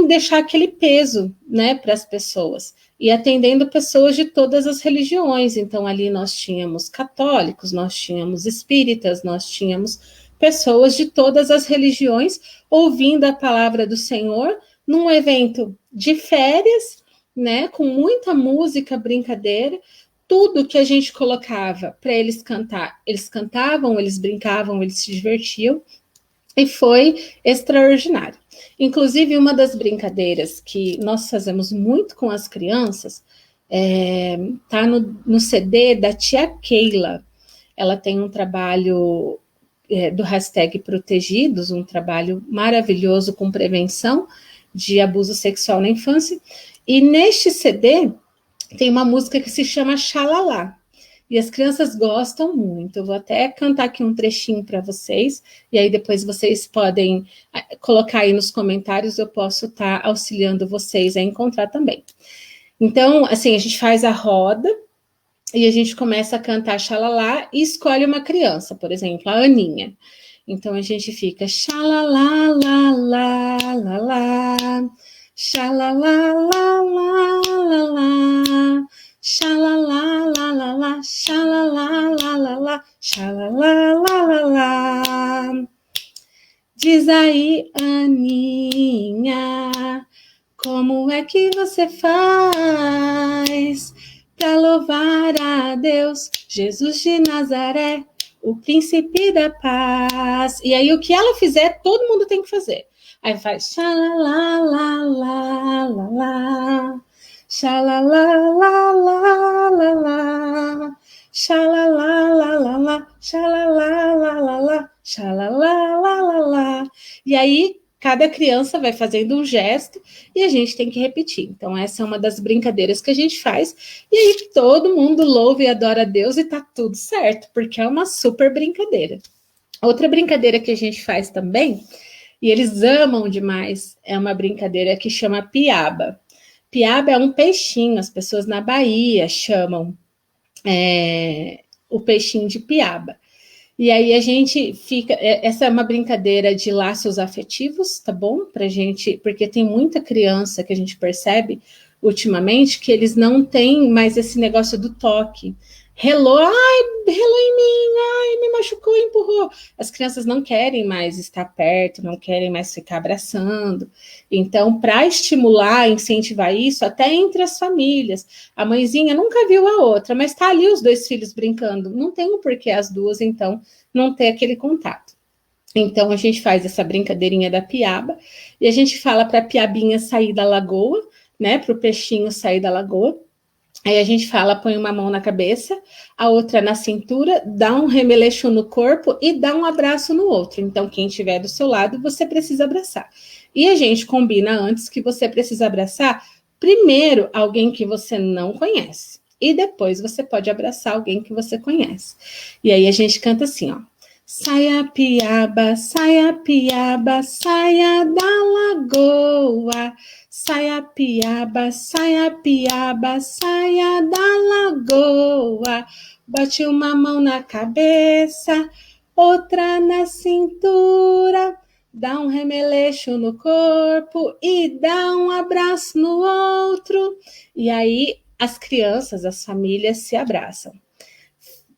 deixar aquele peso, né, para as pessoas, e atendendo pessoas de todas as religiões. Então, ali nós tínhamos católicos, nós tínhamos espíritas, nós tínhamos pessoas de todas as religiões ouvindo a palavra do Senhor, num evento de férias, né, com muita música, brincadeira, tudo que a gente colocava para eles cantar, eles cantavam, eles brincavam, eles se divertiam, e foi extraordinário. Inclusive, uma das brincadeiras que nós fazemos muito com as crianças tá no CD da tia Keila. Ela tem um trabalho do hashtag Protegidos, um trabalho maravilhoso com prevenção de abuso sexual na infância, e neste CD tem uma música que se chama Xalala, e as crianças gostam muito. Eu vou até cantar aqui um trechinho para vocês, e aí depois vocês podem colocar aí nos comentários, eu posso estar auxiliando vocês a encontrar também. Então, assim, a gente faz a roda, e a gente começa a cantar Xalala, e escolhe uma criança, por exemplo, a Aninha. Então, a gente fica Xalala, lá, lá, lá, lá, Xalala, lá, lá, lá, lá, Xalala, lá, lá, lá, xalala, lá, lá, lá, xalala, lá, lá, lá. Diz aí, Aninha, como é que você faz para louvar a Deus, Jesus de Nazaré, o príncipe da paz? E aí, o que ela fizer, todo mundo tem que fazer. Aí faz xalalalala, xalalalala, xalalalala, xalalalala, xalalalala. E aí, cada criança vai fazendo um gesto e a gente tem que repetir. Então, essa é uma das brincadeiras que a gente faz. E aí, todo mundo louva e adora a Deus e tá tudo certo, porque é uma super brincadeira. Outra brincadeira que a gente faz também, e eles amam demais, é uma brincadeira que chama piaba. Piaba é um peixinho, as pessoas na Bahia chamam o peixinho de piaba. E aí a gente fica. Essa é uma brincadeira de laços afetivos, tá bom? Pra gente, porque tem muita criança que a gente percebe ultimamente que eles não têm mais esse negócio do toque. Relou, ai, relou em mim, ai, me machucou, empurrou. As crianças não querem mais estar perto, não querem mais ficar abraçando. Então, para estimular, incentivar isso, até entre as famílias, a mãezinha nunca viu a outra, mas tá ali os dois filhos brincando. Não tem o porquê as duas, então, não ter aquele contato. Então, a gente faz essa brincadeirinha da piaba e a gente fala para a piabinha sair da lagoa, né, para o peixinho sair da lagoa. Aí a gente fala, põe uma mão na cabeça, a outra na cintura, dá um remeleixo no corpo e dá um abraço no outro. Então, quem estiver do seu lado, você precisa abraçar. E a gente combina antes que você precisa abraçar primeiro alguém que você não conhece. E depois você pode abraçar alguém que você conhece. E aí a gente canta assim, ó. Saia piaba, saia piaba, saia da lagoa. Saia piaba, saia piaba, saia da lagoa. Bote uma mão na cabeça, outra na cintura. Dá um remeleixo no corpo e dá um abraço no outro. E aí as crianças, as famílias se abraçam.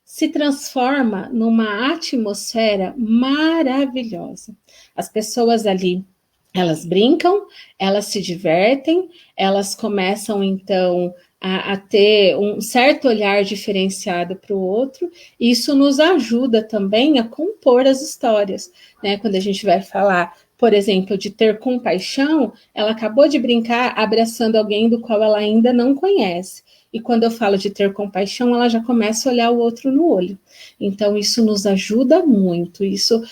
Se transforma numa atmosfera maravilhosa. As pessoas ali, elas brincam, elas se divertem, elas começam então a ter um certo olhar diferenciado para o outro, e isso nos ajuda também a compor as histórias, né? Quando a gente vai falar, por exemplo, de ter compaixão, ela acabou de brincar abraçando alguém do qual ela ainda não conhece. E quando eu falo de ter compaixão, ela já começa a olhar o outro no olho. Então, isso nos ajuda muito, isso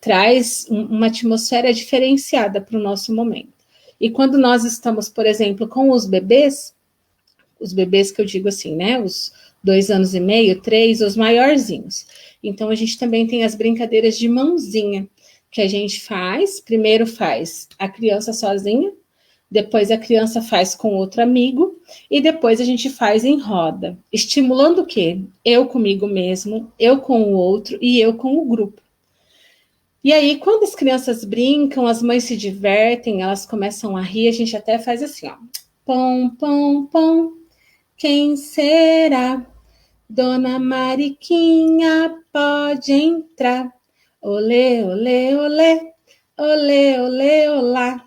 traz uma atmosfera diferenciada para o nosso momento. E quando nós estamos, por exemplo, com os bebês que eu digo assim, né, os 2 anos e meio, 3, os maiorzinhos. Então, a gente também tem as brincadeiras de mãozinha, que a gente faz, primeiro faz a criança sozinha, depois a criança faz com outro amigo e depois a gente faz em roda, estimulando o quê? Eu comigo mesmo, eu com o outro e eu com o grupo. E aí, quando as crianças brincam, as mães se divertem, elas começam a rir, a gente até faz assim, ó. Pão, pão, pão, quem será? Dona Mariquinha pode entrar. Olê, olê, olê, olê, olê, olá.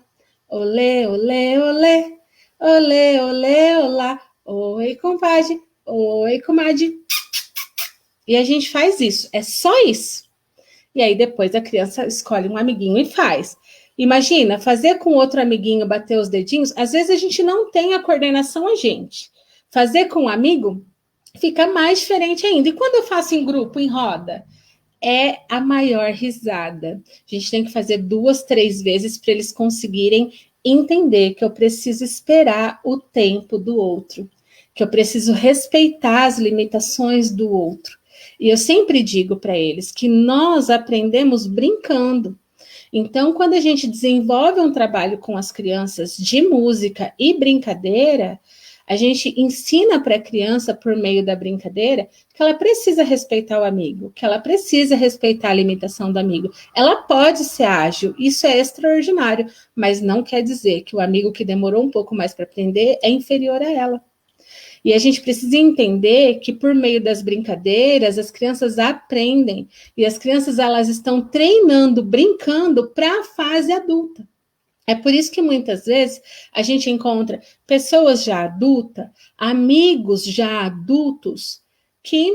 Olê, olê, olê, olê, olê, olá. Oi, compadre. Oi, comadre. E a gente faz isso, é só isso. E aí depois a criança escolhe um amiguinho e faz. Imagina, fazer com outro amiguinho bater os dedinhos, às vezes a gente não tem a coordenação a gente. Fazer com um amigo fica mais diferente ainda. E quando eu faço em grupo, em roda, é a maior risada. A gente tem que fazer 2, 3 vezes para eles conseguirem entender que eu preciso esperar o tempo do outro, que eu preciso respeitar as limitações do outro. E eu sempre digo para eles que nós aprendemos brincando. Então, quando a gente desenvolve um trabalho com as crianças de música e brincadeira, a gente ensina para a criança, por meio da brincadeira, que ela precisa respeitar o amigo, que ela precisa respeitar a limitação do amigo. Ela pode ser ágil, isso é extraordinário, mas não quer dizer que o amigo que demorou um pouco mais para aprender é inferior a ela. E a gente precisa entender que por meio das brincadeiras as crianças aprendem e as crianças elas estão treinando, brincando para a fase adulta. É por isso que muitas vezes a gente encontra pessoas já adultas, amigos já adultos que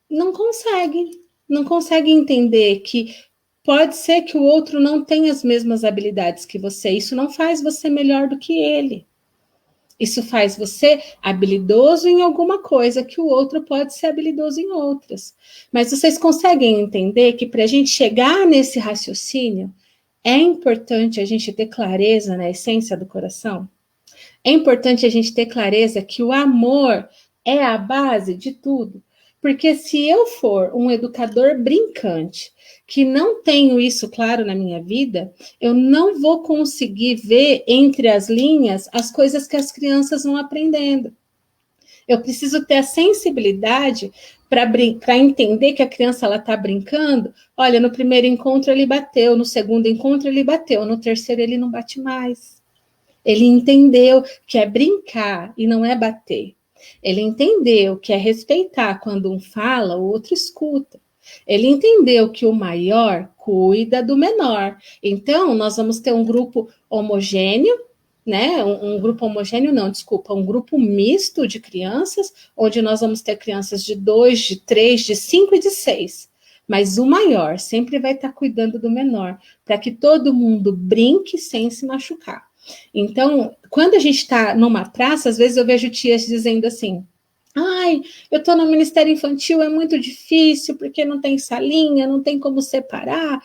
não conseguem entender que Pode ser que o outro não tenha as mesmas habilidades que você. Isso não faz você melhor do que ele. Isso faz você habilidoso em alguma coisa que o outro pode ser habilidoso em outras. Mas vocês conseguem entender que para a gente chegar nesse raciocínio, é importante a gente ter clareza na essência do coração? É importante a gente ter clareza que o amor é a base de tudo. Porque se eu for um educador brincante, que não tenho isso claro na minha vida, eu não vou conseguir ver entre as linhas as coisas que as crianças vão aprendendo. Eu preciso ter a sensibilidade para entender que a criança está brincando. Olha, no primeiro encontro ele bateu, no segundo encontro ele bateu, no terceiro ele não bate mais. Ele entendeu que é brincar e não é bater. Ele entendeu que é respeitar quando um fala, o outro escuta. Ele entendeu que o maior cuida do menor. Então, nós vamos ter um grupo homogêneo, né? Um grupo homogêneo, não, desculpa, um grupo misto de crianças, onde nós vamos ter crianças de 2, de 3, de 5 e de 6. Mas o maior sempre vai estar cuidando do menor, para que todo mundo brinque sem se machucar. Então, quando a gente está numa praça, às vezes eu vejo tias dizendo assim: ai, eu estou no Ministério Infantil, é muito difícil, porque não tem salinha, não tem como separar.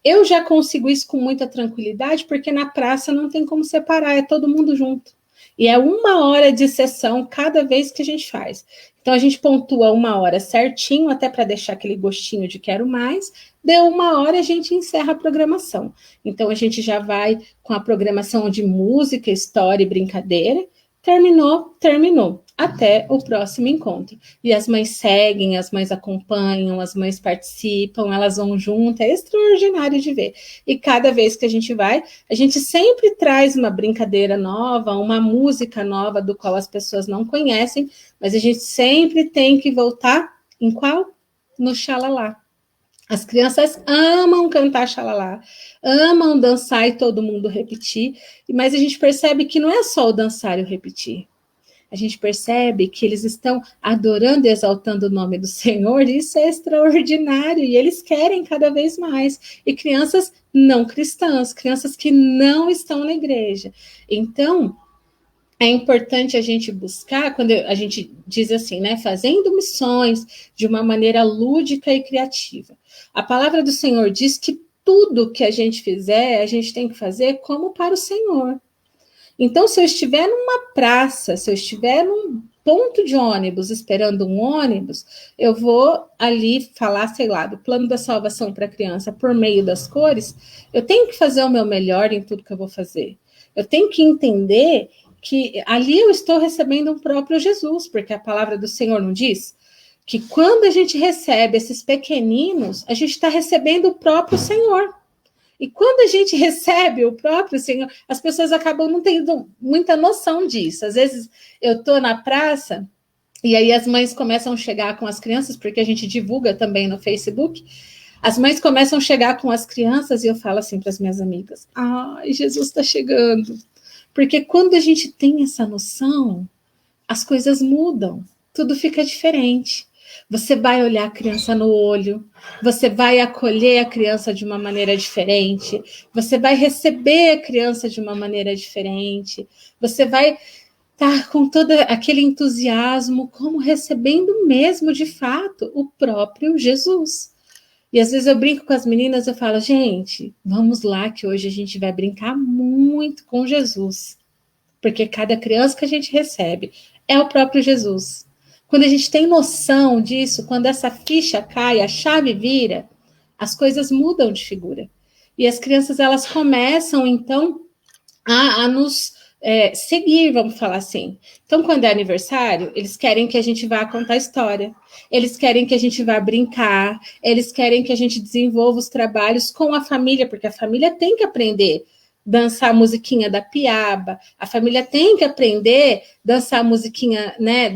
Eu já consigo isso com muita tranquilidade, porque na praça não tem como separar, é todo mundo junto. E é 1 hora de sessão cada vez que a gente faz. Então, a gente pontua 1 hora certinho, até para deixar aquele gostinho de quero mais. Deu 1 hora, a gente encerra a programação. Então, a gente já vai com a programação de música, história e brincadeira. Terminou, terminou. Até o próximo encontro. E as mães seguem, as mães acompanham, as mães participam, elas vão junto, é extraordinário de ver. E cada vez que a gente vai, a gente sempre traz uma brincadeira nova, uma música nova, do qual as pessoas não conhecem, mas a gente sempre tem que voltar em qual? No xalalá. As crianças amam cantar xalalá, amam dançar e todo mundo repetir, mas a gente percebe que não é só o dançar e o repetir. A gente percebe que eles estão adorando e exaltando o nome do Senhor, e isso é extraordinário, e eles querem cada vez mais. E crianças não cristãs, crianças que não estão na igreja. Então, é importante a gente buscar, quando a gente diz assim, né, fazendo missões de uma maneira lúdica e criativa. A palavra do Senhor diz que tudo que a gente fizer, a gente tem que fazer como para o Senhor. Então, se eu estiver numa praça, se eu estiver num ponto de ônibus, esperando um ônibus, eu vou ali falar, sei lá, do plano da salvação para a criança por meio das cores, eu tenho que fazer o meu melhor em tudo que eu vou fazer. Eu tenho que entender que ali eu estou recebendo um próprio Jesus, porque a palavra do Senhor não diz que quando a gente recebe esses pequeninos, a gente está recebendo o próprio Senhor. E quando a gente recebe o próprio Senhor, as pessoas acabam não tendo muita noção disso. Às vezes eu estou na praça e aí as mães começam a chegar com as crianças, porque a gente divulga também no Facebook. As mães começam a chegar com as crianças e eu falo assim para as minhas amigas: ai, Jesus está chegando. Porque quando a gente tem essa noção, as coisas mudam, tudo fica diferente. Você vai olhar a criança no olho, você vai acolher a criança de uma maneira diferente, você vai receber a criança de uma maneira diferente, você vai estar com todo aquele entusiasmo, como recebendo mesmo, de fato, o próprio Jesus. E às vezes eu brinco com as meninas, eu falo: gente, vamos lá que hoje a gente vai brincar muito com Jesus, porque cada criança que a gente recebe é o próprio Jesus. Quando a gente tem noção disso, quando essa ficha cai, a chave vira, as coisas mudam de figura. E as crianças, elas começam, então, a nos seguir, vamos falar assim. Então, quando é aniversário, eles querem que a gente vá contar história, eles querem que a gente vá brincar, eles querem que a gente desenvolva os trabalhos com a família, porque a família tem que aprender dançar a musiquinha da piaba, a família tem que aprender dançar a musiquinha, né,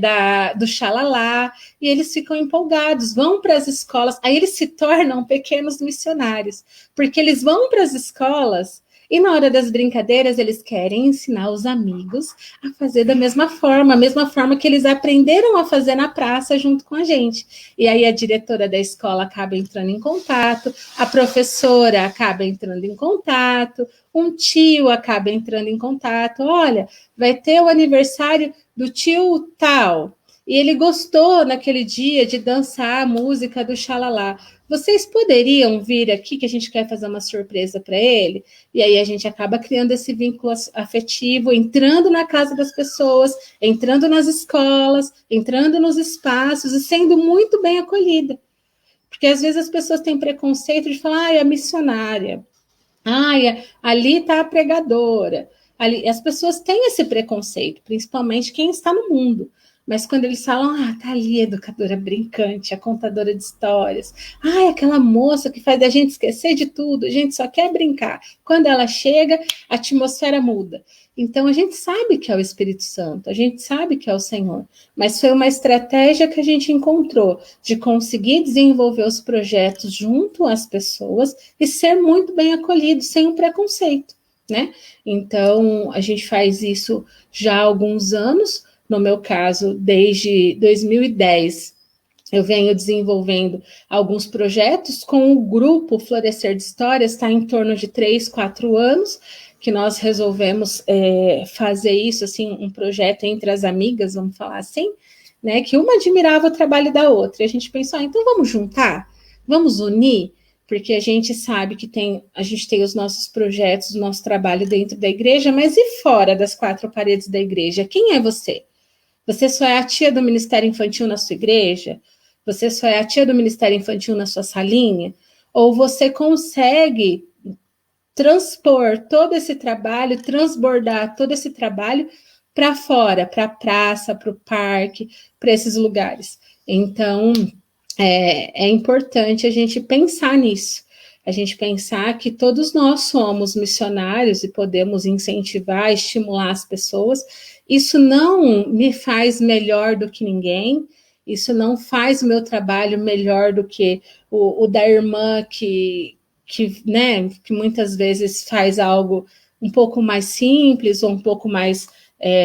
do xalalá, e eles ficam empolgados, vão para as escolas, aí eles se tornam pequenos missionários, porque eles vão para as escolas E na hora das brincadeiras, eles querem ensinar os amigos a fazer da mesma forma, a mesma forma que eles aprenderam a fazer na praça junto com a gente. E aí a diretora da escola acaba entrando em contato, a professora acaba entrando em contato, um tio acaba entrando em contato. Olha, vai ter o aniversário do tio tal, e ele gostou naquele dia de dançar a música do Xalala. Vocês poderiam vir aqui que a gente quer fazer uma surpresa para ele? E aí a gente acaba criando esse vínculo afetivo, entrando na casa das pessoas, entrando nas escolas, entrando nos espaços e sendo muito bem acolhida. Porque às vezes as pessoas têm preconceito de falar, ah, é a missionária, ah, ali está a pregadora. Ali, as pessoas têm esse preconceito, principalmente quem está no mundo. Mas quando eles falam, ah, tá ali a educadora brincante, a contadora de histórias, ah, é aquela moça que faz a gente esquecer de tudo, a gente só quer brincar. Quando ela chega, a atmosfera muda. Então a gente sabe que é o Espírito Santo, a gente sabe que é o Senhor, mas foi uma estratégia que a gente encontrou de conseguir desenvolver os projetos junto às pessoas e ser muito bem acolhido, sem um preconceito, né? Então a gente faz isso já há alguns anos. No meu caso, desde 2010, eu venho desenvolvendo alguns projetos com o grupo Florescer de Histórias, está em torno de 3, 4 anos, que nós resolvemos fazer isso, assim, um projeto entre as amigas, vamos falar assim, né, que uma admirava o trabalho da outra, e a gente pensou, então vamos juntar? Vamos unir? Porque a gente sabe que a gente tem os nossos projetos, o nosso trabalho dentro da igreja, mas e fora das 4 paredes da igreja? Quem é você? Você só é a tia do Ministério Infantil na sua igreja? Você só é a tia do Ministério Infantil na sua salinha? Ou você consegue transpor todo esse trabalho, transbordar todo esse trabalho para fora, para a praça, para o parque, para esses lugares? Então, é importante a gente pensar nisso. A gente pensar que todos nós somos missionários e podemos incentivar, estimular as pessoas. Isso não me faz melhor do que ninguém, isso não faz o meu trabalho melhor do que o da irmã né, que muitas vezes faz algo um pouco mais simples ou um pouco mais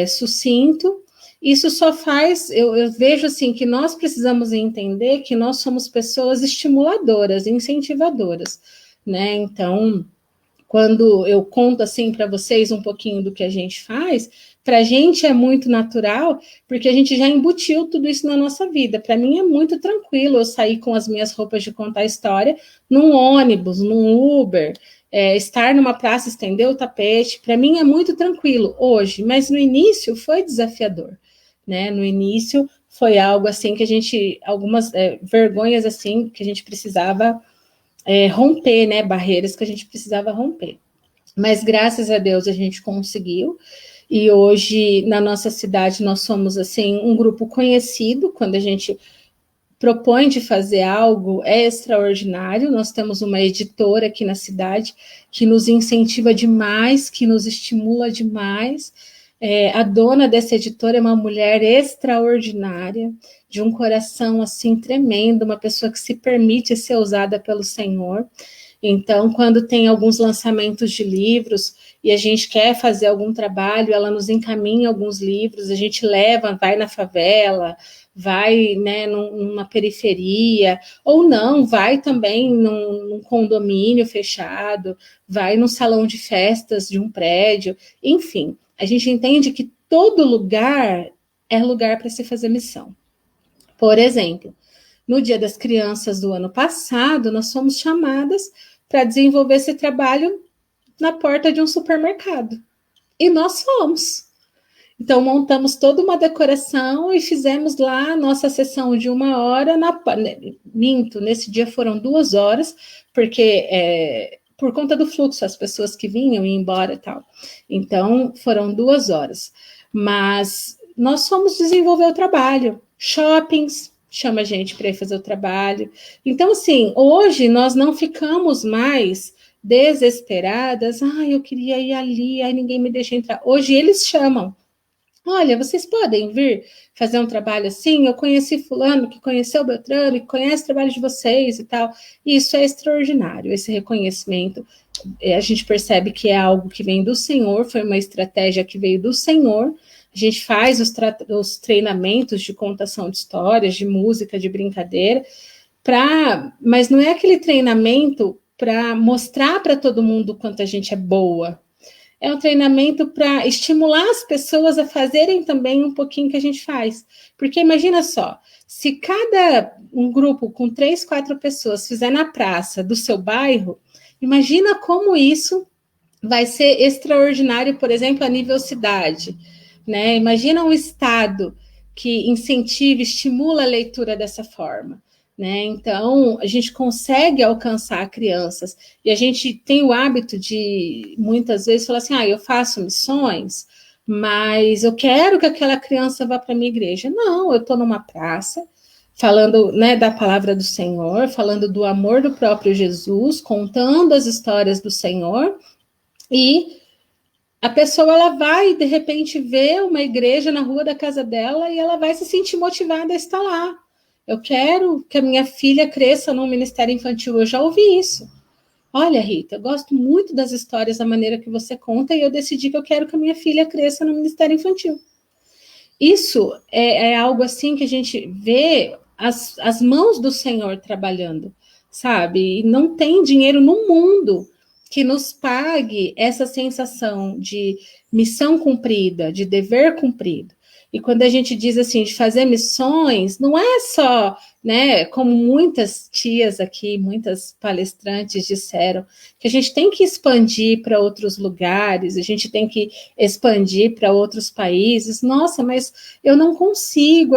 sucinto. Isso só faz, eu vejo assim, que nós precisamos entender que nós somos pessoas estimuladoras, incentivadoras, né? Então, quando eu conto assim para vocês um pouquinho do que a gente faz, para a gente é muito natural, porque a gente já embutiu tudo isso na nossa vida. Para mim é muito tranquilo eu sair com as minhas roupas de contar história num ônibus, num Uber, estar numa praça, estender o tapete. Para mim é muito tranquilo hoje, mas no início foi desafiador. Né? No início foi algo assim que a gente, algumas vergonhas assim que a gente precisava romper, né? Barreiras que a gente precisava romper. Mas graças a Deus a gente conseguiu. E hoje na nossa cidade nós somos assim um grupo conhecido. Quando a gente propõe de fazer algo extraordinário, nós temos uma editora aqui na cidade que nos incentiva demais, que nos estimula demais. A dona dessa editora é uma mulher extraordinária, de um coração assim tremendo, uma pessoa que se permite ser usada pelo Senhor. Então, quando tem alguns lançamentos de livros e a gente quer fazer algum trabalho, ela nos encaminha alguns livros, a gente leva, vai na favela, vai, né, numa periferia, ou não, vai também num condomínio fechado, vai num salão de festas de um prédio, enfim. A gente entende que todo lugar é lugar para se fazer missão. Por exemplo, no Dia das Crianças do ano passado, nós fomos chamadas para desenvolver esse trabalho na porta de um supermercado. E nós fomos. Então, montamos toda uma decoração e fizemos lá a nossa sessão de 1 hora. Minto, nesse dia foram 2 horas, porque por conta do fluxo, as pessoas que vinham e iam embora e tal. Então, foram 2 horas. Mas nós fomos desenvolver o trabalho. Shoppings, chama a gente para ir fazer o trabalho. Então, assim, hoje nós não ficamos mais desesperadas. Eu queria ir ali, aí ninguém me deixa entrar. Hoje eles chamam. Olha, vocês podem vir fazer um trabalho assim? Eu conheci fulano, que conheceu Beltrano, que conhece o trabalho de vocês e tal. E isso é extraordinário, esse reconhecimento. A gente percebe que é algo que vem do Senhor, foi uma estratégia que veio do Senhor. A gente faz os treinamentos de contação de histórias, de música, de brincadeira, mas não é aquele treinamento para mostrar para todo mundo o quanto a gente é boa. É um treinamento para estimular as pessoas a fazerem também um pouquinho que a gente faz. Porque imagina só, se um grupo com 3, 4 pessoas fizer na praça do seu bairro, imagina como isso vai ser extraordinário, por exemplo, a nível cidade. Né? Imagina um estado que incentiva, estimula a leitura dessa forma. Né? Então, a gente consegue alcançar crianças. E a gente tem o hábito de, muitas vezes, falar assim, eu faço missões, mas eu quero que aquela criança vá para a minha igreja. Não, eu estou numa praça, falando, né, da palavra do Senhor, falando do amor do próprio Jesus, contando as histórias do Senhor, e a pessoa ela vai, de repente, ver uma igreja na rua da casa dela e ela vai se sentir motivada a estar lá. Eu quero que a minha filha cresça no ministério infantil. Eu já ouvi isso. Olha, Rita, eu gosto muito das histórias, da maneira que você conta, e eu decidi que eu quero que a minha filha cresça no ministério infantil. Isso é algo assim que a gente vê as mãos do Senhor trabalhando, sabe? E não tem dinheiro no mundo que nos pague essa sensação de missão cumprida, de dever cumprido. E quando a gente diz assim, de fazer missões, não é só, né, como muitas tias aqui, muitas palestrantes disseram, que a gente tem que expandir para outros lugares, a gente tem que expandir para outros países. Nossa, mas eu não consigo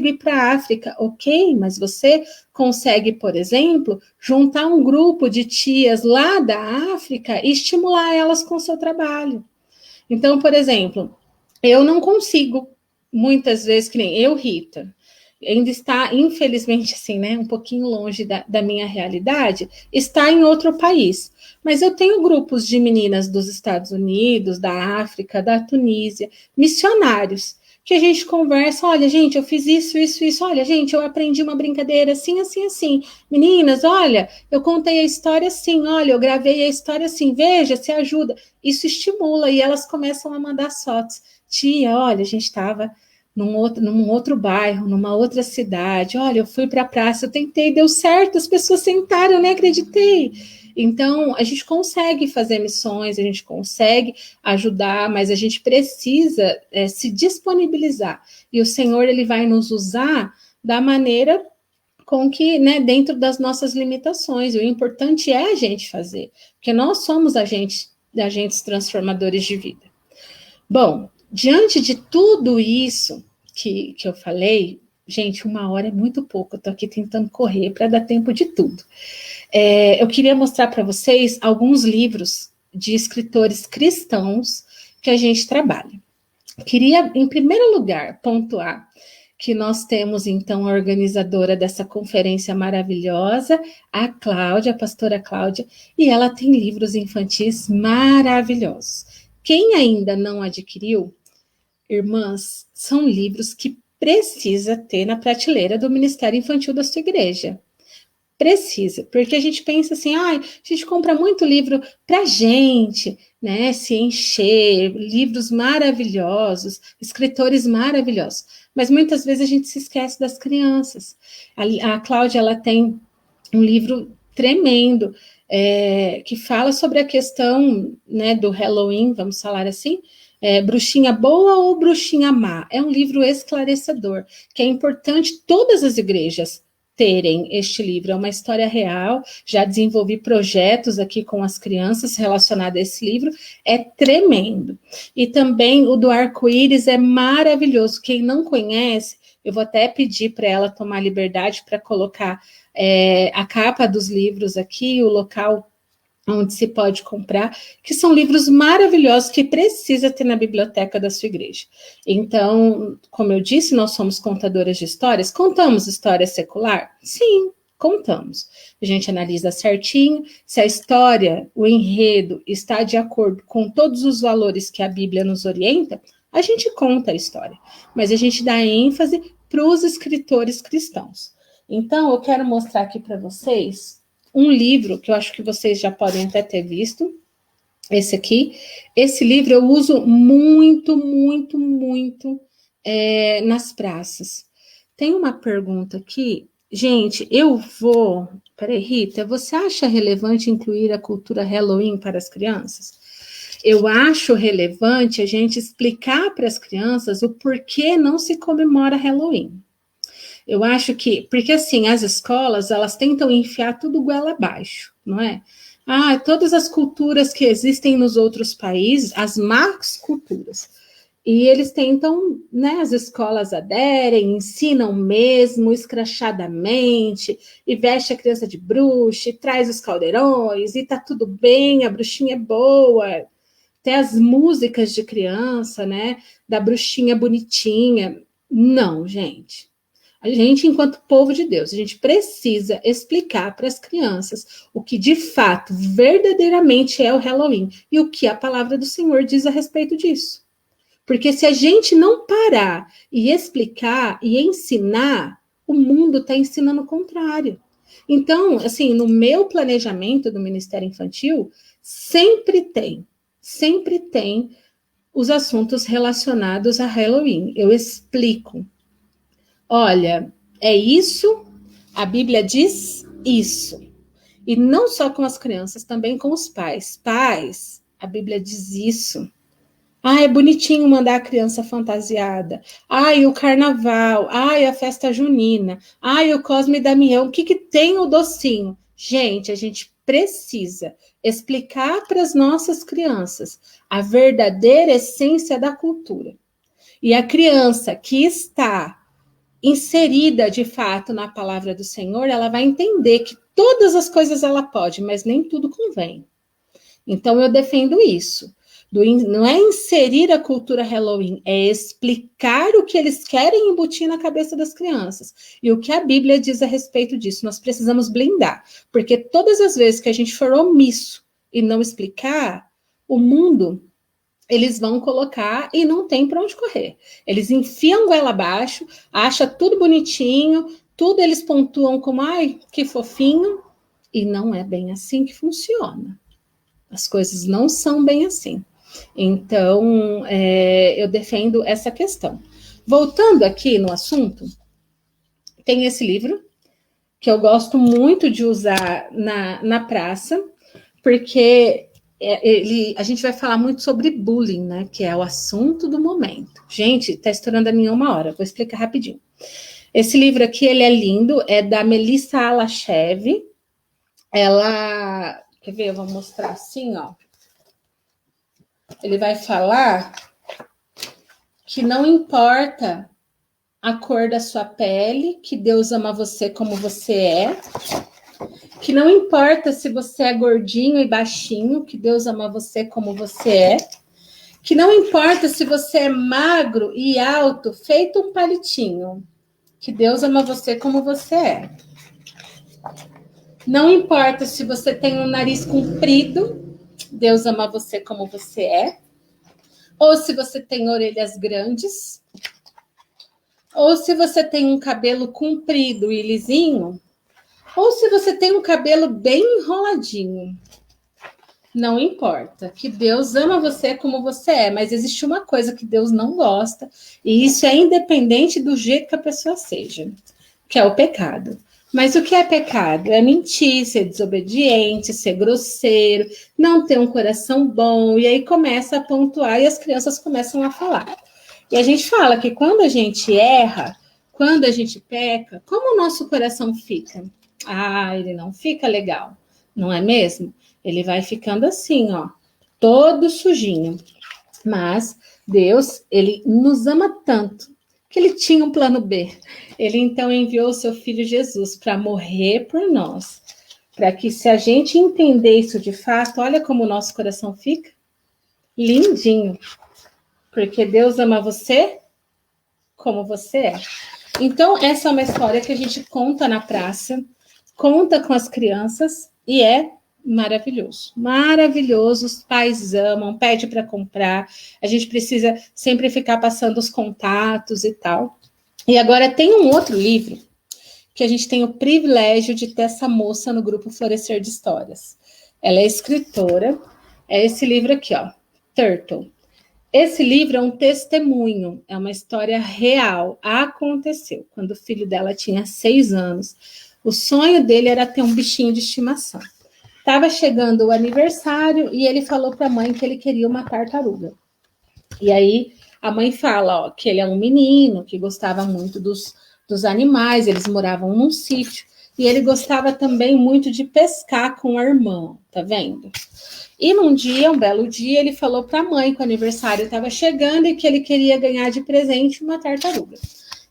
ir para a África. Ok, mas você consegue, por exemplo, juntar um grupo de tias lá da África e estimular elas com o seu trabalho. Então, por exemplo, eu não consigo, muitas vezes, que nem eu, Rita, ainda está, infelizmente, assim, né, um pouquinho longe da minha realidade, está em outro país. Mas eu tenho grupos de meninas dos Estados Unidos, da África, da Tunísia, missionários, que a gente conversa, olha, gente, eu fiz isso, olha, gente, eu aprendi uma brincadeira assim, assim, assim. Meninas, olha, eu contei a história assim, olha, eu gravei a história assim, veja, se ajuda. Isso estimula e elas começam a mandar fotos. Tia, olha, a gente estava num outro bairro, numa outra cidade. Olha, eu fui para a praça, eu tentei, deu certo, as pessoas sentaram, eu nem acreditei. Então, a gente consegue fazer missões, a gente consegue ajudar, mas a gente precisa se disponibilizar. E o Senhor, ele vai nos usar da maneira com que, né, dentro das nossas limitações. O importante é a gente fazer, porque nós somos agentes transformadores de vida. Bom, diante de tudo isso que eu falei, gente, 1 hora é muito pouco, eu estou aqui tentando correr para dar tempo de tudo. Eu queria mostrar para vocês alguns livros de escritores cristãos que a gente trabalha. Queria, em primeiro lugar, pontuar que nós temos, então, a organizadora dessa conferência maravilhosa, a Cláudia, a pastora Cláudia, e ela tem livros infantis maravilhosos. Quem ainda não adquiriu, irmãs, são livros que precisa ter na prateleira do Ministério Infantil da sua igreja. Precisa, porque a gente pensa assim, a gente compra muito livro para gente, né, se encher, livros maravilhosos, escritores maravilhosos, mas muitas vezes a gente se esquece das crianças. A Cláudia, ela tem um livro tremendo, que fala sobre a questão, né, do Halloween, vamos falar assim, bruxinha boa ou bruxinha má. É um livro esclarecedor, que é importante todas as igrejas terem este livro. É uma história real, já desenvolvi projetos aqui com as crianças relacionados a esse livro, é tremendo. E também o do arco-íris é maravilhoso. Quem não conhece, eu vou até pedir para ela tomar liberdade para colocar a capa dos livros aqui, o local onde se pode comprar, que são livros maravilhosos que precisa ter na biblioteca da sua igreja. Então, como eu disse, nós somos contadoras de histórias. Contamos história secular? Sim, contamos. A gente analisa certinho se a história, o enredo, está de acordo com todos os valores que a Bíblia nos orienta. A gente conta a história, mas a gente dá ênfase para os escritores cristãos. Então, eu quero mostrar aqui para vocês um livro que eu acho que vocês já podem até ter visto, esse aqui. Esse livro eu uso muito, muito, muito nas praças. Tem uma pergunta aqui. Gente, eu vou... Peraí, Rita, você acha relevante incluir a cultura Halloween para as crianças? Eu acho relevante a gente explicar para as crianças o porquê não se comemora Halloween. Eu acho que... Porque, assim, as escolas, elas tentam enfiar tudo goela abaixo, não é? Todas as culturas que existem nos outros países, as más culturas, e eles tentam, né, as escolas aderem, ensinam mesmo, escrachadamente, e veste a criança de bruxa, e traz os caldeirões, e tá tudo bem, a bruxinha é boa. Tem as músicas de criança, né, da bruxinha bonitinha. Não, gente. A gente, enquanto povo de Deus, a gente precisa explicar para as crianças o que de fato, verdadeiramente é o Halloween e o que a palavra do Senhor diz a respeito disso. Porque se a gente não parar e explicar e ensinar, o mundo está ensinando o contrário. Então, assim, no meu planejamento do Ministério Infantil, sempre tem os assuntos relacionados a Halloween. Eu explico. Olha, é isso, a Bíblia diz isso. E não só com as crianças, também com os pais. Pais, a Bíblia diz isso. É bonitinho mandar a criança fantasiada. E o carnaval. A festa junina. O Cosme e Damião. O que tem o docinho? Gente, a gente precisa explicar para as nossas crianças a verdadeira essência da cultura. E a criança que está inserida de fato na palavra do Senhor, ela vai entender que todas as coisas ela pode, mas nem tudo convém. Então eu defendo isso. Não é inserir a cultura Halloween, é explicar o que eles querem embutir na cabeça das crianças. E o que a Bíblia diz a respeito disso. Nós precisamos blindar, porque todas as vezes que a gente for omisso e não explicar, o mundo... eles vão colocar e não tem para onde correr. Eles enfiam goela abaixo, acham tudo bonitinho, tudo eles pontuam como, que fofinho, e não é bem assim que funciona. As coisas não são bem assim. Então, eu defendo essa questão. Voltando aqui no assunto, tem esse livro, que eu gosto muito de usar na praça, porque... a gente vai falar muito sobre bullying, né? Que é o assunto do momento. Gente, tá estourando a minha 1 hora, vou explicar rapidinho. Esse livro aqui, ele é lindo, é da Melissa Alachev. Ela, quer ver? Eu vou mostrar assim, ó. Ele vai falar que não importa a cor da sua pele, que Deus ama você como você é, que não importa se você é gordinho e baixinho, que Deus ama você como você é, que não importa se você é magro e alto, feito um palitinho, que Deus ama você como você é. Não importa se você tem um nariz comprido, Deus ama você como você é, ou se você tem orelhas grandes, ou se você tem um cabelo comprido e lisinho, ou se você tem um cabelo bem enroladinho. Não importa, que Deus ama você como você é, mas existe uma coisa que Deus não gosta, e isso é independente do jeito que a pessoa seja, que é o pecado. Mas o que é pecado? É mentir, ser desobediente, ser grosseiro, não ter um coração bom, e aí começa a pontuar e as crianças começam a falar. E a gente fala que quando a gente erra, quando a gente peca, como o nosso coração fica? Ele não fica legal, não é mesmo? Ele vai ficando assim, ó, todo sujinho. Mas Deus, ele nos ama tanto que ele tinha um plano B. Ele então enviou o seu filho Jesus para morrer por nós. Para que se a gente entender isso de fato, olha como o nosso coração fica. Lindinho. Porque Deus ama você como você é. Então, essa é uma história que a gente conta na praça, conta com as crianças e é Maravilhoso, maravilhoso. Os pais amam, pede para comprar. A gente precisa sempre ficar passando os contatos e tal. E agora tem um outro livro que a gente tem o privilégio de ter essa moça no grupo Florescer de Histórias. Ela é escritora. É esse livro aqui, ó, Turtle. Esse livro é um testemunho, é uma história real. Aconteceu quando o filho dela tinha 6 anos. O sonho dele era ter um bichinho de estimação. Estava chegando o aniversário e ele falou para a mãe que ele queria uma tartaruga. E aí a mãe fala, ó, que ele é um menino que gostava muito dos animais, eles moravam num sítio e ele gostava também muito de pescar com a irmã, tá vendo? E num dia, um belo dia, ele falou para a mãe que o aniversário estava chegando e que ele queria ganhar de presente uma tartaruga.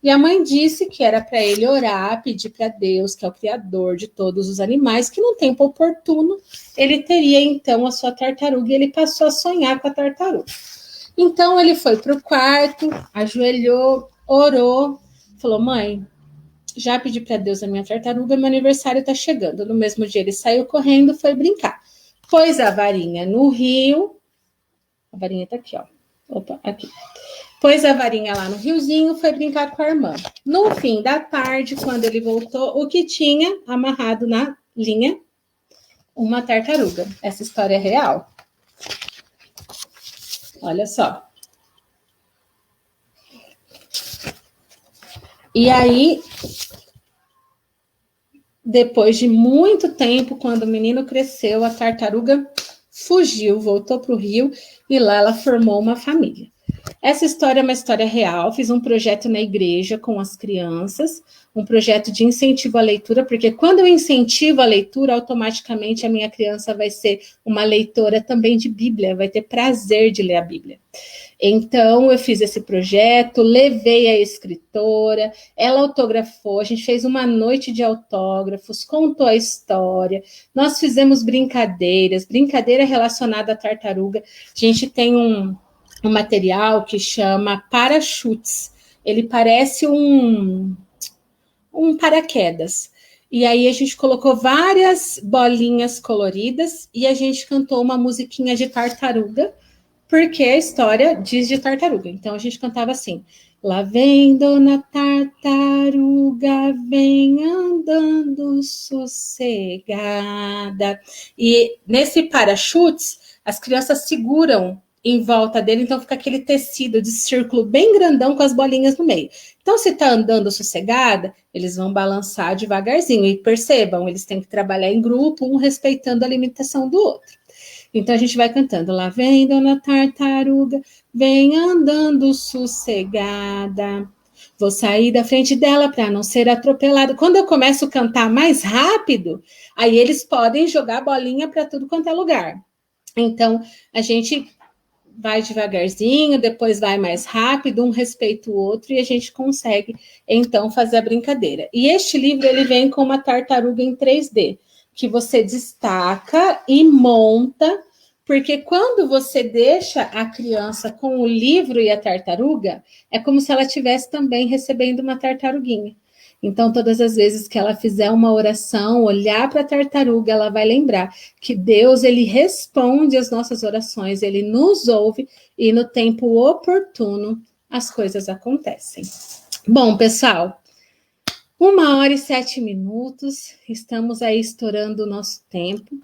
E a mãe disse que era para ele orar, pedir para Deus, que é o criador de todos os animais, que no tempo oportuno ele teria então a sua tartaruga e ele passou a sonhar com a tartaruga. Então ele foi para o quarto, ajoelhou, orou, falou: mãe, já pedi para Deus a minha tartaruga, meu aniversário está chegando. No mesmo dia ele saiu correndo, foi brincar. Pôs a varinha no rio, a varinha está aqui, ó. Opa, aqui. Pôs a varinha lá no riozinho, foi brincar com a irmã. No fim da tarde, quando ele voltou, o que tinha amarrado na linha? Uma tartaruga. Essa história é real. Olha só. E aí, depois de muito tempo, quando o menino cresceu, a tartaruga fugiu, voltou para o rio e lá ela formou uma família. Essa história é uma história real. Fiz um projeto na igreja com as crianças, um projeto de incentivo à leitura, porque quando eu incentivo a leitura, automaticamente a minha criança vai ser uma leitora também de Bíblia, vai ter prazer de ler a Bíblia. Então, eu fiz esse projeto, levei a escritora, ela autografou, a gente fez uma noite de autógrafos, contou a história, nós fizemos brincadeiras, brincadeira relacionada à tartaruga. A gente tem um material que chama parachutes. Ele parece um paraquedas. E aí a gente colocou várias bolinhas coloridas e a gente cantou uma musiquinha de tartaruga, porque a história diz de tartaruga. Então a gente cantava assim: lá vem dona tartaruga, vem andando sossegada. E nesse parachutes, as crianças seguram em volta dele, então fica aquele tecido de círculo bem grandão com as bolinhas no meio. Então, se está andando sossegada, eles vão balançar devagarzinho. E percebam, eles têm que trabalhar em grupo, um respeitando a limitação do outro. Então, a gente vai cantando: lá vem dona tartaruga, vem andando sossegada. Vou sair da frente dela para não ser atropelada. Quando eu começo a cantar mais rápido, aí eles podem jogar bolinha para tudo quanto é lugar. Então, a gente vai devagarzinho, depois vai mais rápido, um respeita o outro e a gente consegue, então, fazer a brincadeira. E este livro, ele vem com uma tartaruga em 3D, que você destaca e monta, porque quando você deixa a criança com o livro e a tartaruga, é como se ela estivesse também recebendo uma tartaruguinha. Então, todas as vezes que ela fizer uma oração, olhar para a tartaruga, ela vai lembrar que Deus, ele responde às nossas orações, ele nos ouve e no tempo oportuno as coisas acontecem. Bom, pessoal, 1h07, estamos aí estourando o nosso tempo.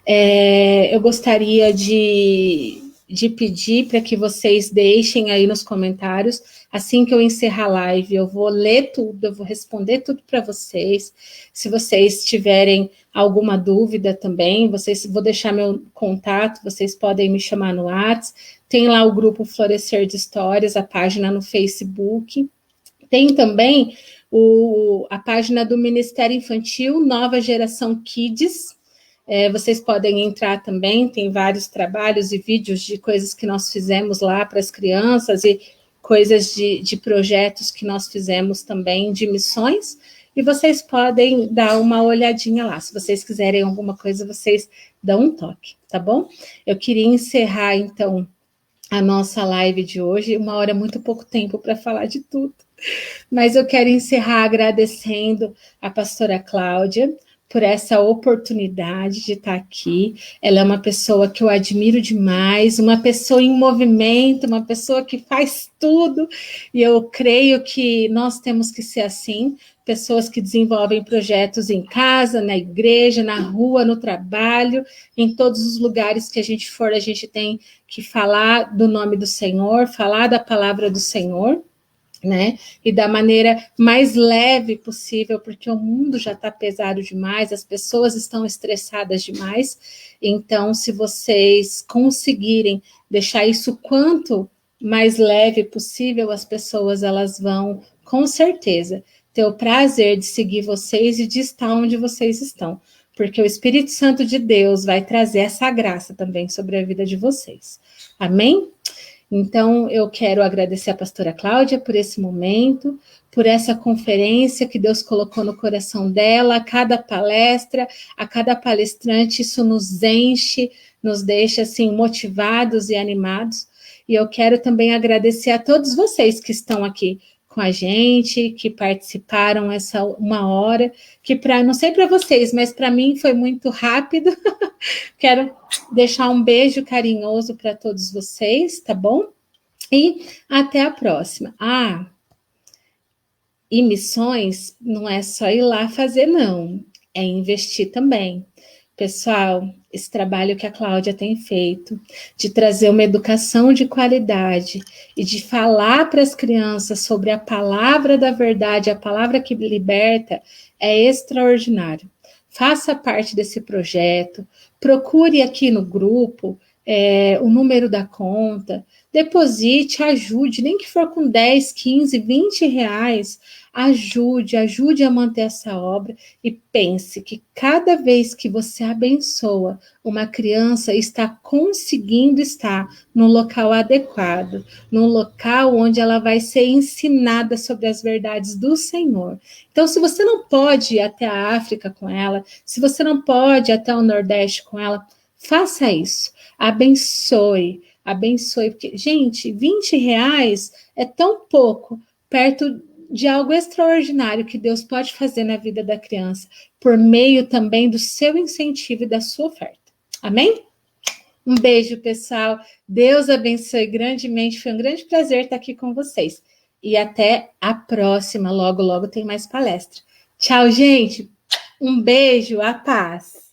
Eu gostaria de pedir para que vocês deixem aí nos comentários. Assim que eu encerrar a live, eu vou ler tudo, eu vou responder tudo para vocês. Se vocês tiverem alguma dúvida também, vou deixar meu contato, vocês podem me chamar no WhatsApp. Tem lá o grupo Florescer de Histórias, a página no Facebook. Tem também a página do Ministério Infantil, Nova Geração Kids. Vocês podem entrar também, tem vários trabalhos e vídeos de coisas que nós fizemos lá para as crianças e coisas de projetos que nós fizemos também, de missões, e vocês podem dar uma olhadinha lá. Se vocês quiserem alguma coisa, vocês dão um toque, tá bom? Eu queria encerrar, então, a nossa live de hoje. 1h é muito pouco tempo para falar de tudo, mas eu quero encerrar agradecendo a pastora Cláudia por essa oportunidade de estar aqui. Ela é uma pessoa que eu admiro demais, uma pessoa em movimento, uma pessoa que faz tudo, e eu creio que nós temos que ser assim, pessoas que desenvolvem projetos em casa, na igreja, na rua, no trabalho, em todos os lugares que a gente for, a gente tem que falar do nome do Senhor, falar da palavra do Senhor, né? E da maneira mais leve possível, porque o mundo já está pesado demais, as pessoas estão estressadas demais. Então, se vocês conseguirem deixar isso quanto mais leve possível, as pessoas elas vão, com certeza, ter o prazer de seguir vocês e de estar onde vocês estão, porque o Espírito Santo de Deus vai trazer essa graça também sobre a vida de vocês. Amém? Então, eu quero agradecer a pastora Cláudia por esse momento, por essa conferência que Deus colocou no coração dela, a cada palestra, a cada palestrante, isso nos enche, nos deixa, assim, motivados e animados. E eu quero também agradecer a todos vocês que estão aqui com a gente, que participaram essa 1 hora, que não sei para vocês, mas para mim foi muito rápido. Quero deixar um beijo carinhoso para todos vocês, tá bom? E até a próxima. E missões não é só ir lá fazer, não. É investir também. Pessoal, esse trabalho que a Cláudia tem feito, de trazer uma educação de qualidade e de falar para as crianças sobre a palavra da verdade, a palavra que liberta, é extraordinário. Faça parte desse projeto, procure aqui no grupo o número da conta, deposite, ajude, nem que for com 10, 15, 20 reais, ajude a manter essa obra e pense que cada vez que você abençoa uma criança, está conseguindo estar no local adequado, no local onde ela vai ser ensinada sobre as verdades do Senhor. Então, se você não pode ir até a África com ela, se você não pode ir até o Nordeste com ela, faça isso, abençoe, porque, gente, 20 reais é tão pouco perto de algo extraordinário que Deus pode fazer na vida da criança, por meio também do seu incentivo e da sua oferta. Amém? Um beijo, pessoal. Deus abençoe grandemente. Foi um grande prazer estar aqui com vocês. E até a próxima. Logo, logo tem mais palestra. Tchau, gente. Um beijo. A paz.